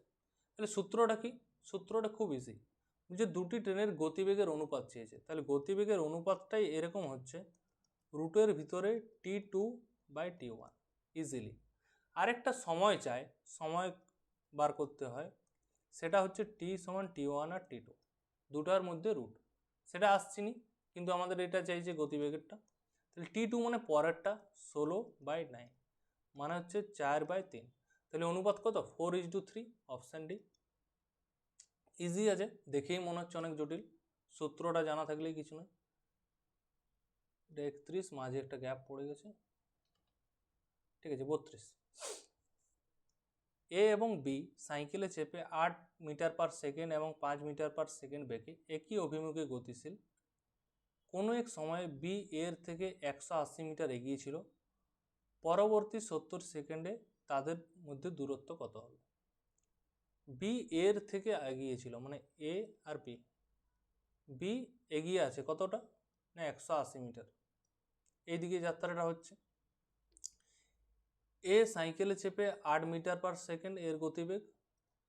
তাহলে সূত্রটা কি, সূত্রটা খুব ইজি, যে দুটি ট্রেনের গতিবেগের অনুপাত চেয়েছে, তাহলে গতিবেগের অনুপাতটাই এরকম হচ্ছে রুটের ভিতরে T2/T1 ইজিলি। আরেকটা সময় চায়, সময় বার করতে হয়, সেটা হচ্ছে T সমান T1 আর T2 দুটার মধ্যে রুট, সেটা আসছিনি, কিন্তু আমাদের এটা চাইছে গতিবেগেরটা। তাহলে T2 মানে পরেরটা 16/9 মানে হচ্ছে 4/3। তাহলে অনুপাত কত, 4:3, অপশান ডি। ইজি আছে, দেখেই মনে হচ্ছে অনেক জটিল, সূত্রটা জানা থাকলেই কিছু নয়। 31, মাঝে একটা গ্যাপ পড়ে গেছে, ঠিক আছে, 32। এ এবং বি সাইকেলে চেপে 8 মিটার পার সেকেন্ড এবং 5 মিটার পার সেকেন্ড বেগে একই অভিমুখে গতিশীল। কোনো এক সময়ে বি এর থেকে 180 মিটার এগিয়ে ছিল, পরবর্তী 70 সেকেন্ডে তাদের মধ্যে দূরত্ব কত হবে। বি এর থেকে এগিয়ে ছিল, মানে এ আর বি, বি এগিয়ে আছে কতটা না 180 মিটার, এইদিকে যাত্রাটা হচ্ছে। এ সাইকেলে চেপে 8 মিটার পার সেকেন্ড এর গতিবেগ,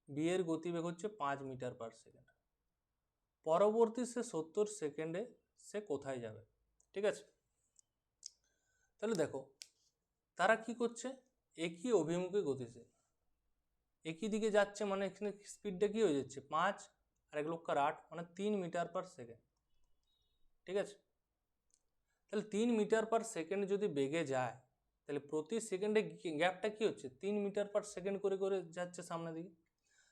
বি এর গতিবেগ হচ্ছে 5 মিটার পার সেকেন্ড, পরবর্তী সে 70 সেকেন্ডে সে কোথায় যাবে, ঠিক আছে। তাহলে দেখো তারা কি করছে, একই অভিমুখে গতিশীল, একই দিকে যাচ্ছে, মানে এখানে স্পিডটা কি হয়ে যাচ্ছে 5 আর 1/8 মানে 3 মিটার পার সেকেন্ড, ঠিক আছে। তাহলে 3 মিটার পার সেকেন্ড যদি বেগে যায়, তাহলে প্রতি সেকেন্ডে গ্যাপটা কি হচ্ছে 3 মিটার পার সেকেন্ড করে করে যাচ্ছে সামনের দিকে।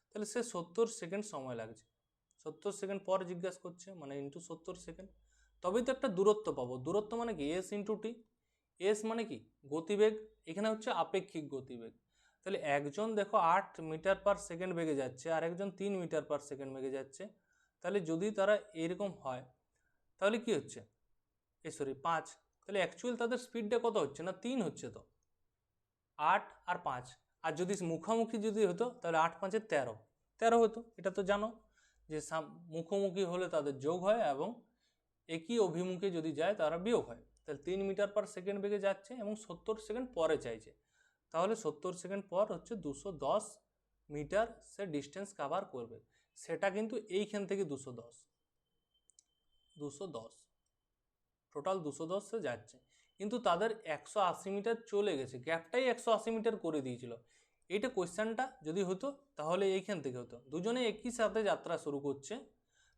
তাহলে সে 70 সেকেন্ড সময় লাগছে, 70 সেকেন্ড পর জিজ্ঞাসা করছে, মানে ইন্টু 70 সেকেন্ড, তবেই তো একটা দূরত্ব পাবো। দূরত্ব মানে কি, এস ইন্টু টি। এস মানে কি গতিবেগ, এখানে হচ্ছে আপেক্ষিক গতিবেগ। তাহলে একজন দেখো 8 মিটার পার সেকেন্ড বেগে যাচ্ছে আর একজন 3 মিটার পার সেকেন্ড বেগে যাচ্ছে, তাহলে যদি তারা এরকম হয় তাহলে কি হচ্ছে, 5, তাহলে অ্যাকচুয়াল তাদের স্পিডটা কত হচ্ছে না 3 হচ্ছে, তো 8 আর 5, আর যদি মুখোমুখি যদি হতো তাহলে 8 5 13 হতো। এটা তো জানো যে মুখোমুখি হলে তাদের যোগ হয় এবং একই অভিমুখে যদি যায় তারা বিয়োগ হয়। তাহলে 3 মিটার পার সেকেন্ড বেগে যাচ্ছে এবং 70 সেকেন্ড পরে চাইছে, তাহলে 70 সেকেন্ড পর হচ্ছে 210 মিটার সে ডিস্টেন্স কাভার করবে। সেটা কিন্তু এইখান থেকে 210 টোটাল 210 সে যাচ্ছে, কিন্তু তাদের 180 মিটার চলে গেছে, গ্যাপটাই 180 মিটার করে দিয়েছিল। এইটা কোয়েশ্চেনটা যদি হতো তাহলে এইখান থেকে হতো, দুজনে একই সাথে যাত্রা শুরু করছে,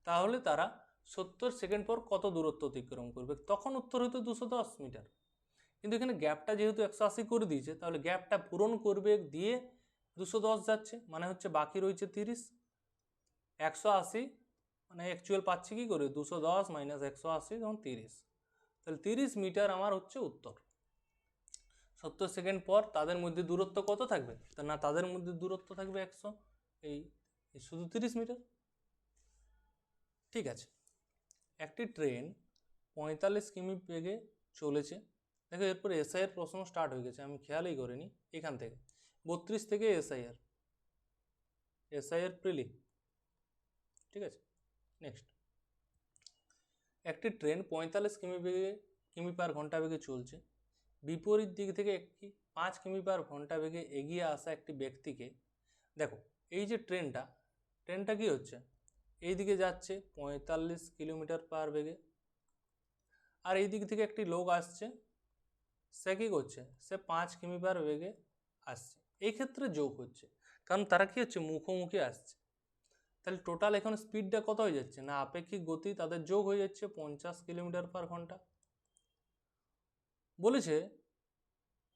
তাহলে তারা 70 সেকেন্ড পর কত দূরত্ব অতিক্রম করবে, তখন উত্তর হতো 210 মিটার। কিন্তু এখানে গ্যাপটা যেহেতু 180 করে দিয়েছে, তাহলে গ্যাপটা পূরণ করবে দিয়ে 210 যাচ্ছে, মানে হচ্ছে বাকি রয়েছে 30। 180 মানে অ্যাকচুয়াল পাচ্ছি কি করে, 210 মাইনাস 180 তখন 30, তাহলে 30 মিটার আমার হচ্ছে উত্তর। 70 সেকেন্ড পর তাদের মধ্যে দূরত্ব কত থাকবে, না তাদের মধ্যে দূরত্ব থাকবে 100, এই শুধু 30 মিটার, ঠিক আছে। একটি ট্রেন 45 কিমি বেগে চলেছে, দেখো এরপর এসআইয়ের প্রশ্ন স্টার্ট হয়ে গেছে, আমি খেয়ালই করিনি। এখান থেকে 32 থেকে এসআইয়ের প্রিলি, ঠিক আছে। নেক্সট, একটি ট্রেন 45 কিমি পার ঘন্টা বেগে চলছে, বিপরীত দিক থেকে একটি 5 কিমি পার ঘন্টা বেগে এগিয়ে আসা একটি ব্যক্তিকে, দেখো এই যে ট্রেনটা ট্রেনটা কি হচ্ছে এই দিকে যাচ্ছে 45 কিলোমিটার পার বেগে, আর এই দিক থেকে একটি লোক আসছে, সে কি করছে, সে 5 কিমি পার বেগে আসছে। এই ক্ষেত্রে যোগ হচ্ছে, কারণ তারা কি হচ্ছে মুখোমুখি আসছে। তাহলে টোটাল এখন স্পিডটা কত হয়ে যাচ্ছে না আপেক্ষিক গতি তাদের যোগ হয়ে যাচ্ছে 50 কিলোমিটার পার ঘন্টা। বলেছে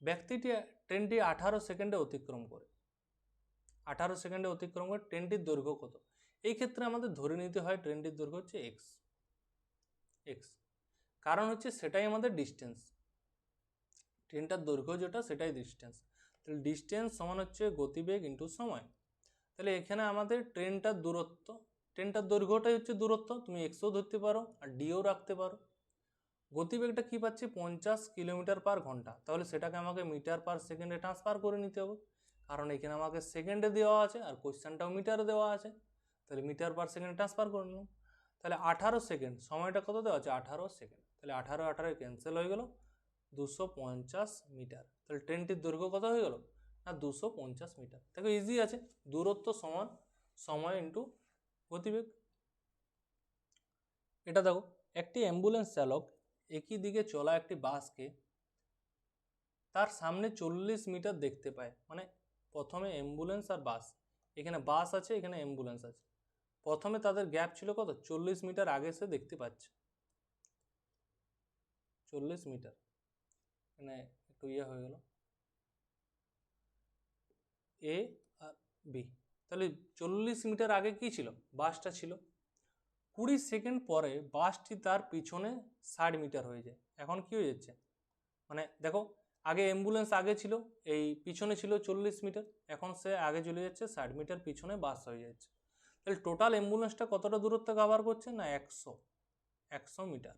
ব্যক্তিটি ট্রেনটি 18 সেকেন্ডে অতিক্রম করে, 18 সেকেন্ডে অতিক্রম করে ট্রেনটির দৈর্ঘ্য কত। এই ক্ষেত্রে আমাদের ধরে নিতে হয় ট্রেনটির দৈর্ঘ্য হচ্ছে এক্স, এক্স, কারণ হচ্ছে সেটাই আমাদের ডিস্টেন্স, ট্রেনটার দৈর্ঘ্য যেটা সেটাই ডিস্টেন্স। তাহলে ডিস্টেন্স সমান হচ্ছে গতিবেগ ইন্টু সময়। তাহলে এখানে আমাদের ট্রেনটার দূরত্ব, ট্রেনটার দৈর্ঘ্যটাই হচ্ছে দূরত্ব, তুমি এক্সও ধরতে পারো আর ডিও রাখতে পারো। গতিবেগটা কি পাচ্ছি 50 কিলোমিটার পার ঘন্টা, তাহলে সেটাকে আমাকে মিটার পার সেকেন্ডে ট্রান্সফার করে নিতে হবে, কারণ এখানে আমাকে সেকেন্ডে দেওয়া আছে আর কোশ্চেনটাও মিটারে দেওয়া আছে। তাহলে মিটার পার সেকেন্ডে ট্রান্সফার করে নিলাম। তাহলে 18 সেকেন্ড, সময়টা কত দেওয়া আছে 18 সেকেন্ড, তাহলে 18 18 ক্যান্সেল হয়ে গেল, 250 মিটার। তাহলে ট্রেনটির দৈর্ঘ্য কত হয়ে গেল না 250 মিটার। দেখো ইজি আছে, দূরত্ব সমান সময় ইন্টু গতিবেগ। এটা দেখো একটি অ্যাম্বুলেন্স চালক একই দিকে চলা একটি বাসকে তার সামনে 40 মিটার দেখতে পায়। মানে প্রথমে অ্যাম্বুলেন্স আর বাস, এখানে বাস আছে এখানে অ্যাম্বুলেন্স আছে, প্রথমে তাদের গ্যাপ ছিল কত 40 মিটার আগে সে দেখতে পাচ্ছে, 40 মিটার, মানে একটু হয়ে গেল এ আর বি। তাহলে 40 মিটার আগে কি ছিল বাসটা ছিল, 20 সেকেন্ড পরে বাসটি তার পিছনে 60 মিটার হয়ে যায়। এখন কি হয়ে যাচ্ছে, মানে দেখো আগে অ্যাম্বুলেন্স আগে ছিল, এই পিছনে ছিল 40 মিটার, এখন সে আগে চলে যাচ্ছে 60 মিটার পিছনে বাস হয়ে যাচ্ছে। তাহলে টোটাল অ্যাম্বুলেন্সটা কতটা দূরত্ব কভার করছে না 100 মিটার।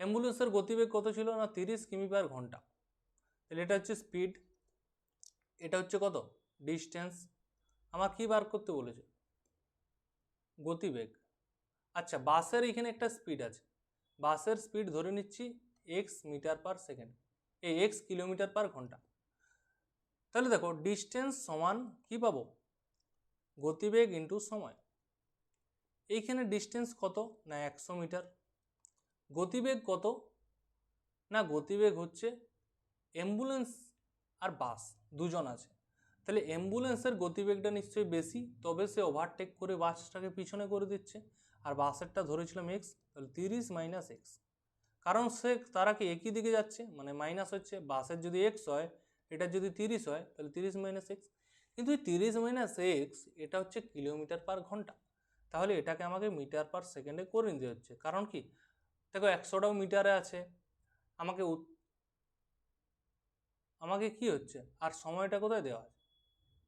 অ্যাম্বুলেন্সের গতিবেগ কত ছিল না 30 কিমি পার ঘন্টা। তাহলে এটা হচ্ছে স্পিড, এটা হচ্ছে কত ডিস্টেন্স। আমার কি বার করতে বলেছে গতিবেগ। আচ্ছা বাসের এখানে একটা স্পিড আছে, বাসের স্পিড ধরে নিচ্ছি এক্স মিটার পার সেকেন্ড, এই এক্স কিলোমিটার পার ঘন্টা। তাহলে দেখো ডিস্টেন্স সমান কি পাবো গতিবেগ ইন্টু সময়। এইখানে ডিস্টেন্স কত না 100 মিটার, গতিবেগ কত না গতিবেগ হচ্ছে অ্যাম্বুলেন্স আর বাস দুজন আছে, তাহলে অ্যাম্বুলেন্সের গতিবেগটা নিশ্চয়ই বেশি, তবে সে ওভারটেক করে বাসটাকে পিছনে করে দিচ্ছে, আর বাসেরটা ধরেছিলাম এক্স, তাহলে 30 মাইনাস এক্স, কারণ সে তারা কি একই দিকে যাচ্ছে, মানে মাইনাস হচ্ছে, বাসের যদি এক্স হয় এটা যদি 30 হয় তাহলে 30 মাইনাস এক্স, কিন্তু এই 30 মাইনাস এক্স এটা হচ্ছে কিলোমিটার পার ঘন্টা, তাহলে এটাকে আমাকে মিটার পার সেকেন্ডে করে নিতে হচ্ছে। কারণ কি দেখো 100টাও মিটারে আছে, আমাকে আমাকে কি হচ্ছে আর সময়টা কোথায় দেওয়া আছে,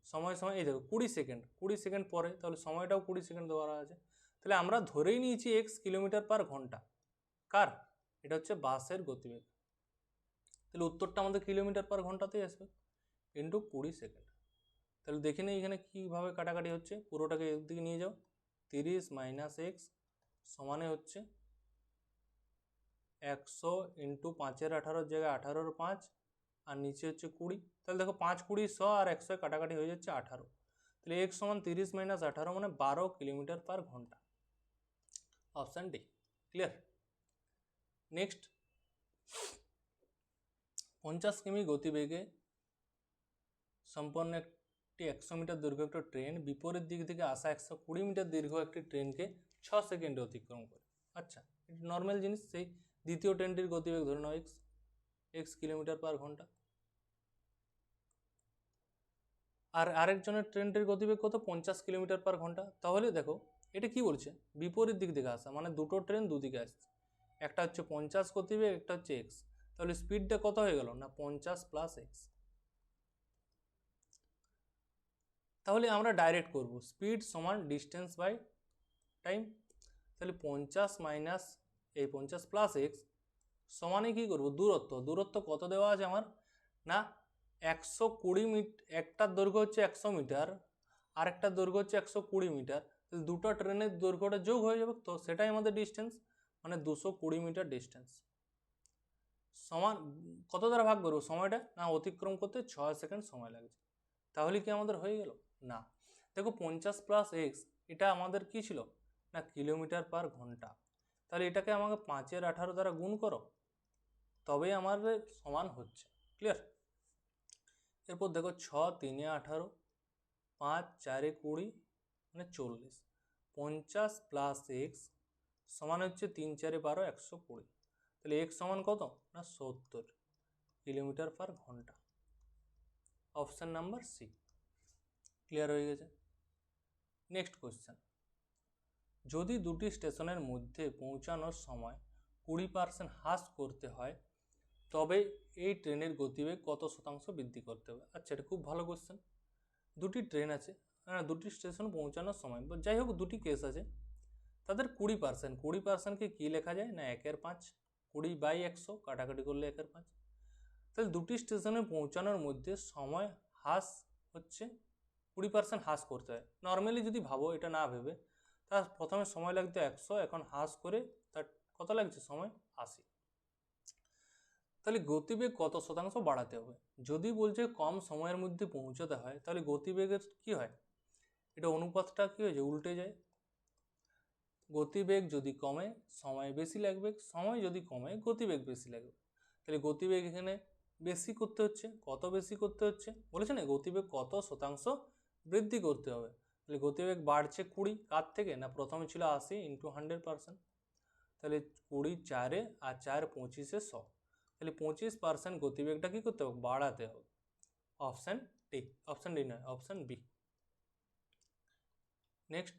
সময় এই দেখো 20 সেকেন্ড, 20 সেকেন্ড পরে, তাহলে সময়টাও 20 সেকেন্ড দেওয়া আছে। তাহলে আমরা ধরেই নিয়েছি এক্স কিলোমিটার পার ঘন্টা, কার এটা হচ্ছে বাসের গতিবেগ, তাহলে উত্তরটা আমাদের কিলোমিটার পার ঘন্টাতেই আসবে ইন্টু 20 সেকেন্ড। তাহলে দেখে নিই এখানে কীভাবে কাটাকাটি হচ্ছে, পুরোটাকে একদিকে নিয়ে যাও, 30 মাইনাস এক্স সমানে হচ্ছে 100 ইন্টু 5-এর 18 জায়গায় 18-র 5 আর নিচে হচ্ছে 20, তাহলে দেখো 5 20 100 আর 100 কাটাকাটি হয়ে যাচ্ছে 18, তাহলে এক্স সমান 30 মাইনাস 18 মানে 12 কিলোমিটার পার ঘন্টা, অপশান ডি ক্লিয়ার। নেক্সট 50 কিমি গতিবেগে সম্পন্ন একটি 100 মিটার দৈর্ঘ্য একটা ট্রেন বিপরীত দিক থেকে আসা 120 মিটার দীর্ঘ একটি ট্রেনকে 6 সেকেন্ডে অতিক্রম করে। আচ্ছা এটা নর্মাল জিনিস, সেই দ্বিতীয় ট্রেনটির গতিবেগ ধরে নাও এক্স কিলোমিটার পার ঘন্টা, আর আরেকজনের ট্রেনটির গতিবেগ কত 50 কিলোমিটার পার ঘন্টা। তাহলে দেখো এটা কি বলছে বিপরীত দিক থেকে আসা, মানে দুটো ট্রেন দুদিকে আসছে, একটা হচ্ছে 50 গতিবেগ একটা হচ্ছে এক্স, তাহলে স্পিডটা কত হয়ে গেল না 50 প্লাস এক্স। তাহলে আমরা ডাইরেক্ট করব স্পিড সমান ডিস্টেন্স বাই টাইম, তাহলে 50 মাইনাস এই 50 প্লাস এক্স সমানে কী করবো দূরত্ব, দূরত্ব কত দেওয়া আছে আমার না 120 মিটার, একটার দৈর্ঘ্য হচ্ছে 100 মিটার আর একটার দৈর্ঘ্য হচ্ছে 120 মিটার, তাহলে দুটো ট্রেনের দৈর্ঘ্যটা যোগ হয়ে যাবে, তো সেটাই আমাদের ডিস্টেন্স, মানে 220 মিটার ডিস্টেন্স সমান কত দ্বারা ভাগ করবো সময়টা না অতিক্রম করতে 6 সেকেন্ড সময় লাগছে। তাহলে কি আমাদের হয়ে গেল না, দেখো 50 প্লাস এক্স এটা আমাদের কি ছিল না কিলোমিটার পার ঘন্টা, তাহলে এটাকে আমাকে 5-এর 18 দ্বারা গুণ করো, তবেই আমাদের সমান হচ্ছে। ক্লিয়ার? এরপর দেখো 6-3-এ 18, 5-4-এ 20 মানে 40, 50 প্লাস এক্স সমান হচ্ছে 3-4-এ 12, 120। তাহলে এক্স সমান কত না 70 কিলোমিটার পার ঘন্টা। Option number C. ক্লিয়ার হয়ে গেছে? নেক্সট কোয়েশ্চেন, যদি দুটি স্টেশনের মধ্যে পৌঁছানোর সময় 20% হ্রাস করতে হয় তবে এই ট্রেনের গতিবেগ কত শতাংশ বৃদ্ধি করতে হবে? আচ্ছা, এটা খুব ভালো কোয়েশ্চেন। দুটি ট্রেন আছে, দুটি স্টেশন পৌঁছানোর সময় যাই হোক দুটি কেস আছে, তাদের 20%, 20%কে কী লেখা যায় না 1/5, 20/100 কাটাকাটি করলে 1/5। তাহলে দুটি স্টেশনে পৌঁছানোর মধ্যে সময় হ্রাস হচ্ছে 20% হ্রাস করতে হয়। নর্মালি যদি ভাবো, এটা না ভেবে, তার প্রথমে সময় লাগতো 100, এখন হ্রাস করে তার কত লাগছে সময় 80। তাহলে গতিবেগ কত শতাংশ বাড়াতে হবে? যদি বলছে কম সময়ের মধ্যে পৌঁছাতে হয় তাহলে গতিবেগের কি হয়, এটা অনুপাতটা কি হয়ে যায়, উল্টে যায়। গতিবেগ যদি কমে সময় বেশি লাগবে, সময় যদি কমে গতিবেগ বেশি লাগবে। তাহলে গতিবেগ এখানে বেশি করতে হচ্ছে, কত বেশি করতে হচ্ছে বলেছে না, গতিবেগ কত শতাংশ বৃদ্ধি করতে হবে। তাহলে গতিবেগ বাড়ছে 20, কার থেকে না প্রথমে ছিল 80 × 100%, তাহলে 20 4-এ আর 4 25-এ 100, তাহলে 25% গতিবেগটা কী করতে হবে, বাড়াতে হবে। অপশান ডি, অপশান ডি নয়, অপশান বি। নেক্সট,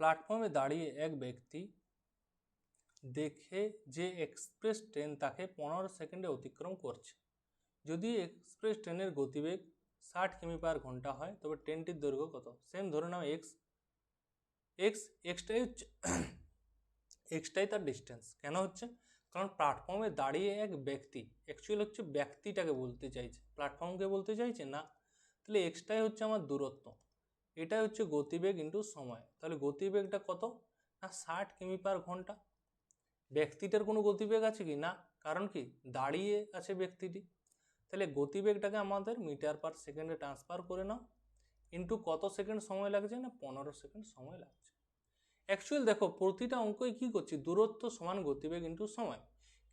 প্ল্যাটফর্মে দাঁড়িয়ে এক ব্যক্তি দেখে যে এক্সপ্রেস ট্রেন তাকে 15 সেকেন্ডে অতিক্রম করছে। যদি এক্সপ্রেস ট্রেনের গতিবেগ 60 কিমি/ঘন্টা হয় তবে ট্রেনটির দৈর্ঘ্য কত? সেম ধরে নাও এক্সটাই তার ডিস্টেন্স। কেন হচ্ছে, কারণ প্ল্যাটফর্মে দাঁড়িয়ে এক ব্যক্তি, অ্যাকচুয়ালি হচ্ছে ব্যক্তিটাকে বলতে চাইছে, প্ল্যাটফর্মকে বলতে চাইছে না। তাহলে এক্সটাই হচ্ছে আমার দূরত্ব, এটাই হচ্ছে গতিবেগ ইন্টু সময়। তাহলে গতিবেগটা কত না 60 কিমি/ঘন্টা। ব্যক্তিটার কোনো গতিবেগ আছে কি না, কারণ কি দাঁড়িয়ে আছে ব্যক্তিটি। তাহলে গতিবেগটাকে আমাদের মিটার/সেকেন্ডে ট্রান্সফার করে নাও, ইন্টু কত সেকেন্ড সময় লাগছে না 15 সেকেন্ড সময় লাগছে। অ্যাকচুয়ালি দেখো প্রতিটা অঙ্কই কী করছি, দূরত্ব সমান গতিবেগ ইন্টু সময়।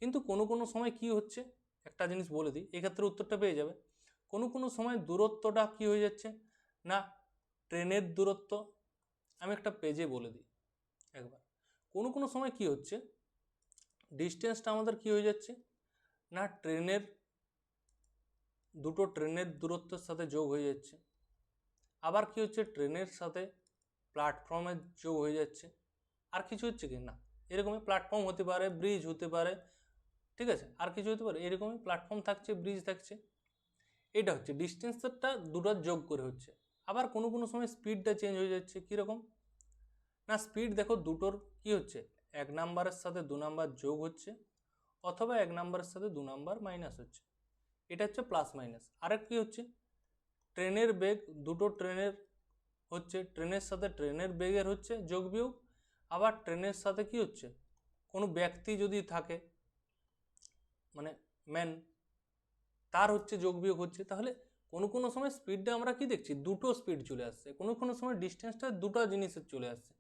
কিন্তু কোনো কোনো সময় কি হচ্ছে, একটা জিনিস বলে দিই, এক্ষেত্রে উত্তরটা পেয়ে যাবে। কোনো কোনো সময় দূরত্বটা কি হয়ে যাচ্ছে না ট্রেনের দূরত্ব, আমি একটা পেজে বলে দিই একবার। কোনো কোনো সময় কি হচ্ছে, ডিস্টেন্সটা আমাদের কি হয়ে যাচ্ছে না দুটো ট্রেনের দূরত্বের সাথে যোগ হয়ে যাচ্ছে। আবার কি হচ্ছে, ট্রেনের সাথে প্ল্যাটফর্মের যোগ হয়ে যাচ্ছে। আর কিছু হচ্ছে কি না, এরকমই প্ল্যাটফর্ম হতে পারে, ব্রিজ হতে পারে, ঠিক আছে, আর কিছু হতে পারে, এরকমই প্ল্যাটফর্ম থাকছে, ব্রিজ থাকছে। এটা হচ্ছে ডিস্টেন্সটা দুটোর যোগ করে হচ্ছে। আবার কোনো কোনো সময় স্পিডটা চেঞ্জ হয়ে যাচ্ছে। কীরকম না, স্পিড দেখো দুটোর কি হচ্ছে, 1 নাম্বারের সাথে 2 নাম্বার যোগ হচ্ছে, অথবা 1 নাম্বারের সাথে 2 নাম্বার মাইনাস হচ্ছে। এটা হচ্ছে প্লাস মাইনাস। আরেক কি হচ্ছে, ট্রেনের বেগ, দুটো ট্রেনের হচ্ছে, ট্রেনের সাথে ট্রেনের বেগের হচ্ছে যোগ বিয়োগ। আবার ট্রেনের সাথে কি হচ্ছে, কোনো ব্যক্তি যদি থাকে মানে ম্যান, তার হচ্ছে যোগ বিয়োগ হচ্ছে। তাহলে কোনো কোনো সময় স্পিডটা আমরা কি দেখছি, দুটো স্পিড চলে আসছে, কোনো কোনো সময় ডিস্টেন্সটা দুটো জিনিসের চলে আসছে।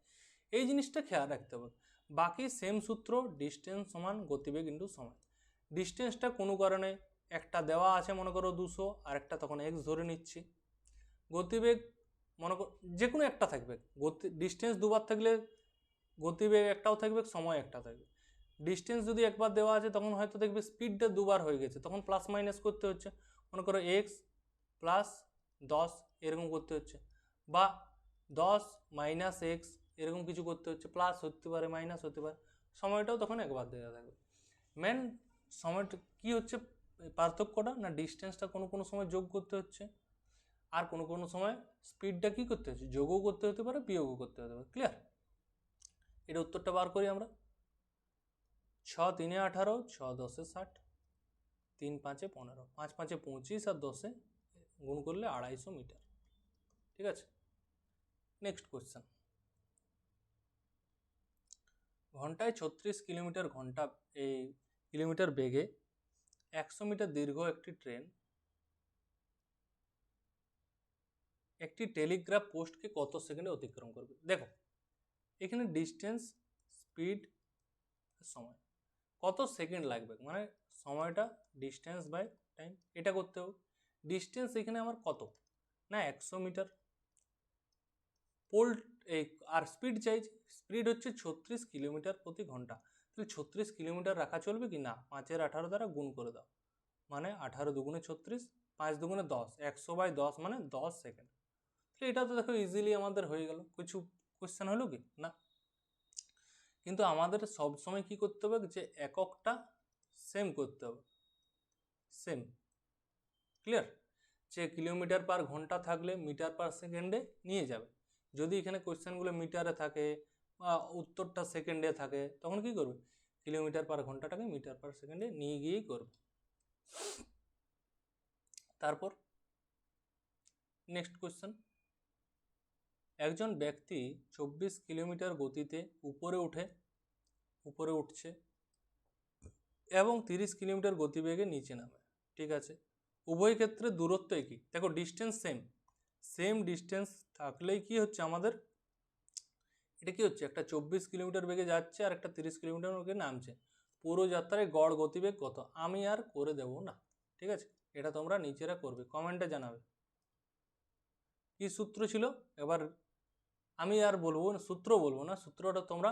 এই জিনিসটা খেয়াল রাখতে হবে। বাকি সেম সূত্র, ডিস্টেন্স সমান গতিবেগ ইন্টু সময়। ডিস্টেন্সটা কোনো কারণে একটা দেওয়া আছে মনে করো 200, আর একটা তখন এক্স ধরে নিচ্ছি। গতিবেগ মনে করো যে কোনো একটা থাকবে, ডিস্টেন্স দুবার থাকলে গতিবেগ একটাও থাকবে, সময় একটা থাকবে। ডিস্টেন্স যদি একবার দেওয়া আছে তখন হয়তো দেখবে স্পিডটা দুবার হয়ে গেছে, তখন প্লাস মাইনাস করতে হচ্ছে। মনে করো এক্স প্লাস 10 এরকম করতে হচ্ছে, বা 10 মাইনাস এক্স এরকম কিছু করতে হচ্ছে, প্লাস হতে পারে মাইনাস হতে পারে, সময়টাও তখন একবার দেওয়া থাকবে। মেন সময়টা কী হচ্ছে, পার্থক্যটা না ডিস্টেন্সটা কোনো কোনো সময় যোগ করতে হচ্ছে, আর কোনো কোনো সময় স্পিডটা কী করতে হচ্ছে, যোগও করতে হতে পারে, বিয়োগও করতে হতে পারে। ক্লিয়ার? এর উত্তরটা বার করি আমরা। 6-3-এ 18, 6-10-এ 60, 3-5-এ 15, 5-5-এ 25, আর 10-এ গুণ করলে 250 মিটার। ঠিক আছে, নেক্সট কোয়েশ্চেন। ঘন্টায় 36 কিলোমিটার বেগে 100 মিটার দীর্ঘ একটি ট্রেন একটি টেলিগ্রাফ পোস্টকে কত সেকেন্ডে অতিক্রম করবে? দেখো এখানে ডিস্টেন্স, স্পিড, সময়, কত সেকেন্ড লাগবে মানে সময়টা ডিস্টেন্স বাই টাইম, এটা করতে হবে। ডিস্টেন্স এখানে আমার কত না 100 মিটার, পোল্ট এই আর স্পিড চাইছে, স্পিড হচ্ছে 36 কিলোমিটার প্রতি ঘন্টা। তাহলে 36 কিলোমিটার রাখা চলবে কি না, 5 × 18 দ্বারা গুণ করে দাও, মানে 18 দুগুণে 36, 5 দুগুণে 10, 100/10 মানে 10 সেকেন্ড। তাহলে এটা তো দেখো ইজিলি আমাদের হয়ে গেল, কিছু কোয়েশ্চেন হলো কি না। কিন্তু আমাদের সবসময় কি করতে হবে যে এককটা সেম করতে হবে, সেম, ক্লিয়ার? যে কিলোমিটার পার ঘন্টা থাকলে মিটার পার সেকেন্ডে নিয়ে যাবে। যদি এখানে কোয়েশ্চেনগুলো মিটারে থাকে বা উত্তরটা সেকেন্ডে থাকে তখন কি করবে, কিলোমিটার পার ঘন্টাটাকে মিটার পার সেকেন্ডে নিয়ে গিয়েই করবে। তারপর নেক্সট কোয়েশ্চেন, একজন ব্যক্তি 24 কিলোমিটার গতিতে উপরে উঠছে এবং 30 কিলোমিটার গতিবেগে নিচে নামে, ঠিক আছে? উভয় ক্ষেত্রে দূরত্ব একই। দেখো ডিস্টেন্স সেম ডিস্টেন্স থাকলেই কি হচ্ছে আমাদের, এটা কি হচ্ছে, একটা 24 কিলোমিটার বেগে যাচ্ছে আর একটা 30 কিলোমিটার বেগে নামছে, পুরো যাত্রায় গড় গতিবেগ কত? আমি আর করে দেব না, ঠিক আছে? এটা তোমরা নিচেরা করবে, কমেন্টে জানাবে। কি সূত্র ছিল এবার, আমি আর বলবো সূত্র বলবো না, সূত্রটা তোমরা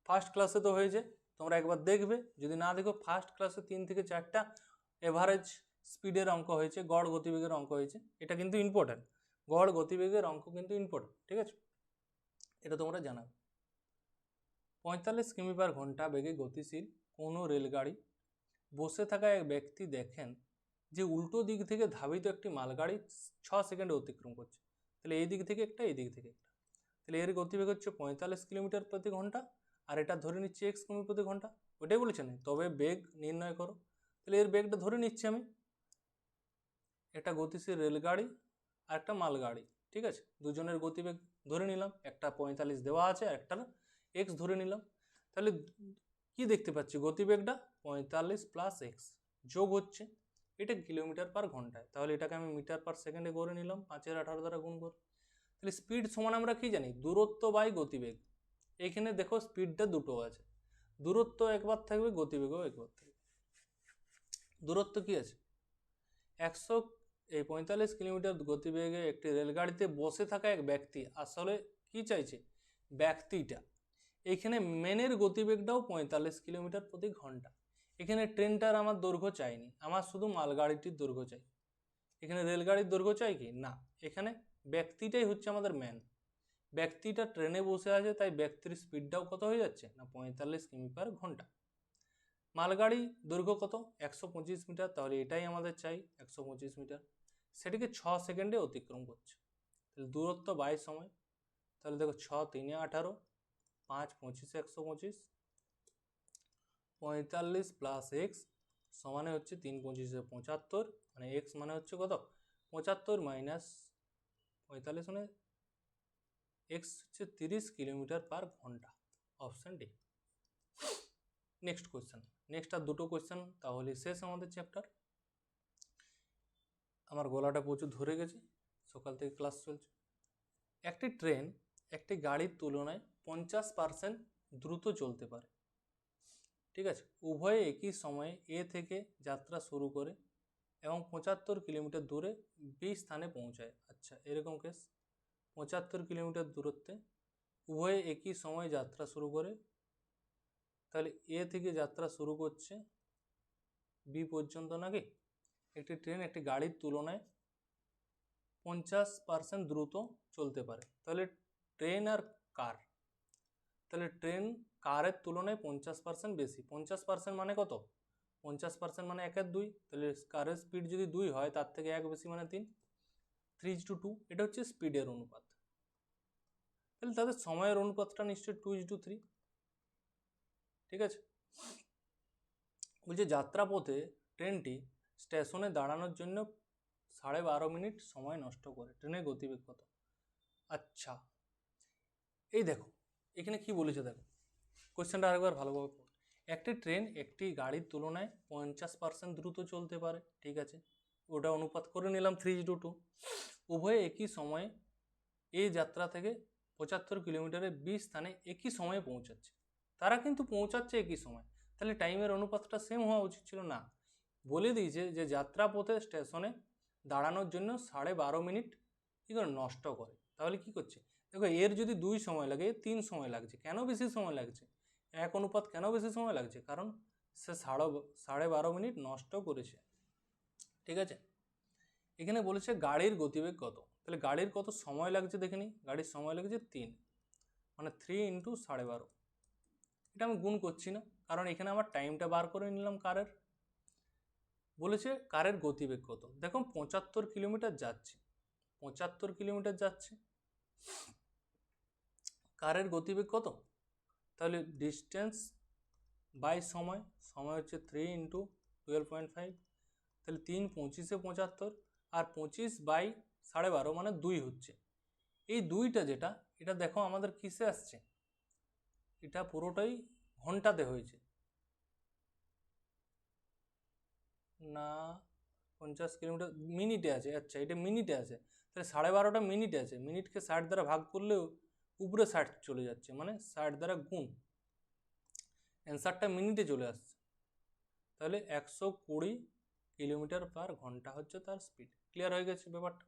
ফার্স্ট ক্লাসে তো হয়েছে, তোমরা একবার দেখবে, যদি না দেখো ফার্স্ট ক্লাসে 3 থেকে 4টা এভারেজ স্পিডের অঙ্ক হয়েছে, গড় গতিবেগের অঙ্ক হয়েছে, এটা কিন্তু ইম্পর্টেন্ট, গড় গতিবেগের অঙ্ক কিন্তু ইম্পর্টেন্ট, ঠিক আছে? এটা তোমরা জানাবে। 45 কিমি/ঘন্টা বেগে গতিশীল কোনো রেলগাড়ি বসে থাকা এক ব্যক্তি দেখেন যে উল্টো দিক থেকে ধাবিত একটি মালগাড়ি 6 সেকেন্ডে অতিক্রম করছে। তাহলে এই দিক থেকে একটা, এই দিক থেকে একটা, তাহলে এর গতিবেগ হচ্ছে 45 কিলোমিটার প্রতি ঘন্টা, আর এটা ধরে নিচ্ছি x কিমি প্রতি ঘন্টা, ওটাই বলেছে না? তবে বেগ নির্ণয় করো, তাহলে এর বেগটা ধরে নিচ্ছি আমি, একটা গতিশীল রেলগাড়ি আর একটা মালগাড়ি, ঠিক আছে? দুজনের গতিবেগ ধরে নিলাম, একটা 45 দেওয়া আছে আর একটা x ধরে নিলাম। তাহলে কি দেখতে পাচ্ছি, গতিবেগটা 45 + x যোগ হচ্ছে, এটা কিলোমিটার পার ঘন্টায়, তাহলে এটাকে আমি মিটার পার সেকেন্ডে করে নিলাম 5 × 18 দ্বারা গুণ করে। তাহলে স্পিড সমান আমরা কি জানি, দূরত্ব বাই গতিবেগ। এখানে দেখো স্পিডটা দুটো আছে, দূরত্ব একবার থাকবে, গতিবেগও একবার থাকবে। দূরত্ব কি আছে 45 কিলোমিটার গতিবেগে একটি রেলগাড়িতে বসে থাকা এক ব্যক্তি, আসলে কি চাইছে ব্যক্তিটা, এখানে মেনের গতিবেগটাও 45 কিলোমিটার প্রতি ঘন্টা। এখানে ট্রেনটার আমার দৈর্ঘ্য চাইনি, আমার শুধু মালগাড়িটির দৈর্ঘ্য চাই। এখানে রেলগাড়ির দৈর্ঘ্য চাই কি না, এখানে ব্যক্তিটাই হচ্ছে আমাদের ম্যান, ব্যক্তিটা ট্রেনে বসে আছে, তাই ব্যক্তির স্পিডটাও কত হয়ে যাচ্ছে না 45 কিমি/ঘন্টা। মালগাড়ি দৈর্ঘ্য কত 125 মিটার, তাহলে এটাই আমাদের চাই 125 মিটার, সেটিকে 6 সেকেন্ডে অতিক্রম করছে। তাহলে দূরত্ব বাই সময়, তাহলে দেখো 6 × 3 = 18, 5 × 25 = 125, 45 + x সমানে হচ্ছে 3 × 25 = 75, মানে x মানে হচ্ছে কত 75 - 45 মানে x হচ্ছে 30 কিলোমিটার/ঘন্টা, option D. Next question, next আর দুটো কোয়েশ্চেন তাহলে শেষ আমাদের চ্যাপ্টার। আমার গলাটা প্রচুর ধরে গেছে, সকাল থেকে ক্লাস চলছে। একটি ট্রেন একটি গাড়ির তুলনায় 50% দ্রুত চলতে পারে, ঠিক আছে? উভয়ে একই সময়ে এ থেকে যাত্রা শুরু করে এবং 75 কিলোমিটার দূরে বি স্থানে পৌঁছায়। আচ্ছা, এরকম কেস 75 কিলোমিটার দূরত্বে উভয়ে একই সময়ে যাত্রা শুরু করে, তাহলে এ থেকে যাত্রা শুরু করছে বি পর্যন্ত নাকি? একটি ট্রেন একটি গাড়ির তুলনায় 50% দ্রুত চলতে পারে, তাহলে ট্রেন আর কার, তাহলে ট্রেন কারের তুলনায় 50% বেশি। 50% মানে কত, 50% মানে 1/2, তাহলে কারের স্পিড যদি 2 হয় তার থেকে 1 বেশি মানে 3, 3:2, এটা হচ্ছে স্পিডের অনুপাত। তাহলে তাদের সময়ের অনুপাতটা নিশ্চয়ই 2:3, ঠিক আছে? বলছে যাত্রাপথে ট্রেনটি স্টেশনে দাঁড়ানোর জন্য 12.5 মিনিট সময় নষ্ট করে, ট্রেনের গতিবেগ কত? আচ্ছা, এই দেখো এখানে কি বলেছে, দেখো কোয়েশ্চেনটা আরেকবার ভালোভাবে পড়ো। একটি ট্রেন একটি গাড়ির তুলনায় 50% দ্রুত চলতে পারে, ঠিক আছে? ওটা অনুপাত করে নিলাম 3:2। উভয়ে একই সময়ে এই যাত্রা থেকে 75 কিলোমিটারের 20 স্থানে একই সময়ে পৌঁছাচ্ছে। তারা কিন্তু পৌঁছাচ্ছে একই সময়, তাহলে টাইমের অনুপাতটা সেম হওয়া উচিত ছিল না। বলে দিয়েছে যে যাত্রাপথে স্টেশনে দাঁড়ানোর জন্য 12.5 মিনিট কী করে নষ্ট করে। তাহলে কি করছে দেখো, এর যদি 2 সময় লাগে, 3 সময় লাগছে। কেন বেশি সময় লাগছে? এক অনুপাত কেন বেশি সময় লাগছে? কারণ সে 12.5 মিনিট নষ্ট করেছে। ঠিক আছে, এখানে বলেছে গাড়ির গতিবেগ কত। তাহলে গাড়ির কত সময় লাগছে দেখে নিই। গাড়ির সময় লাগছে 3, মানে 3 × 12.5। এটা আমি গুণ করছি না, কারণ এখানে আমার টাইমটা বার করে নিলাম কারের। বলেছে কারের গতিবেগ কত। দেখো 75 কিলোমিটার যাচ্ছে, 75 কিলোমিটার যাচ্ছে, কারের গতিবেগ কত? তাহলে ডিস্টেন্স বাই সময়, সময় হচ্ছে 3 × 12.5। তাহলে 3 25-এ 75, আর 25/12.5 মানে 2 হচ্ছে। এই 2টা যেটা, এটা দেখো আমাদের কিসে আসছে, এটা পুরোটাই ঘন্টাতে হয়েছে না, 50 কিলোমিটার মিনিটে আছে। আচ্ছা, এটা মিনিটে আছে, তাহলে 12.5টা মিনিটে আছে। মিনিটকে 60 দ্বারা ভাগ করলেও উপরে 60 চলে যাচ্ছে, মানে 60 দ্বারা গুণ, অ্যান্সারটা মিনিটে চলে আসছে। তাহলে 120 কিলোমিটার পার ঘন্টা হচ্ছে তার স্পিড। ক্লিয়ার হয়ে গেছে ব্যাপারটা।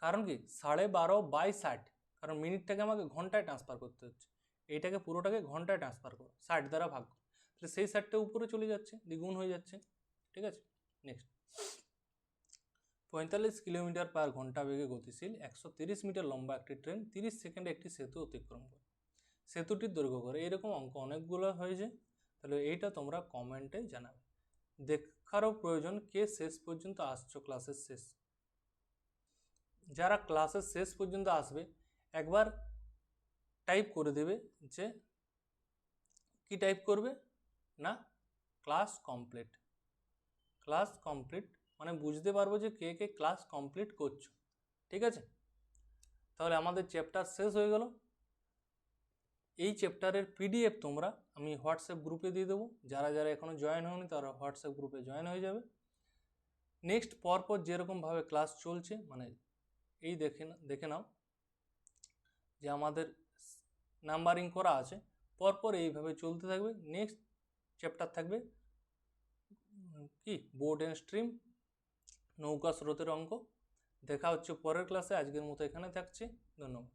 কারণ কি 12.5/60, কারণ মিনিটটাকে আমাকে ঘন্টায় ট্রান্সফার করতে হচ্ছে, এইটাকে পুরোটাকে ঘন্টায় ট্রান্সফার করো, 60 দ্বারা ভাগ করো, তাহলে সেই 60টা উপরে চলে যাচ্ছে, দ্বিগুণ হয়ে যাচ্ছে। ঠিক আছে, নেক্সট। 45 কিলোমিটার পার ঘন্টা বেগে গতিশীল 130 মিটার লম্বা একটি ট্রেন 30 সেকেন্ডে একটি সেতু অতিক্রম করে। সেতুটির দৈর্ঘ্য করে। এরকম অঙ্ক অনেকগুলো হয়েছে, তাহলে এইটা তোমরা কমেন্টে জানাবে। দেখারও প্রয়োজন কে শেষ পর্যন্ত আসছো ক্লাসের শেষ। যারা ক্লাসের শেষ পর্যন্ত আসবে একবার টাইপ করে দেবে, যে কি টাইপ করবে না, ক্লাস কমপ্লিট। ক্লাস কমপ্লিট মানে বুঝতে পারবো যে কে কে ক্লাস কমপ্লিট করছো। ঠিক আছে, তাহলে আমাদের চ্যাপ্টার শেষ হয়ে গেল। এই চ্যাপ্টারের পিডিএফ তোমরা আমি হোয়াটসঅ্যাপ গ্রুপে দিয়ে দেবো, যারা যারা এখনও জয়েন হয়নি তারা হোয়াটসঅ্যাপ গ্রুপে জয়েন হয়ে যাবে। নেক্সট পরপর যেরকমভাবে ক্লাস চলছে, মানে এই দেখে নাও যে আমাদের নাম্বারিং করা আছে, পরপর এইভাবে চলতে থাকবে। নেক্সট চ্যাপ্টার থাকবে কি, বোর্ড অ্যান্ড স্ট্রিম, নৌকা স্রোতের অঙ্ক। দেখা হচ্ছে পরের ক্লাসে। আজকের মতো এখানে থাকছে, ধন্যবাদ।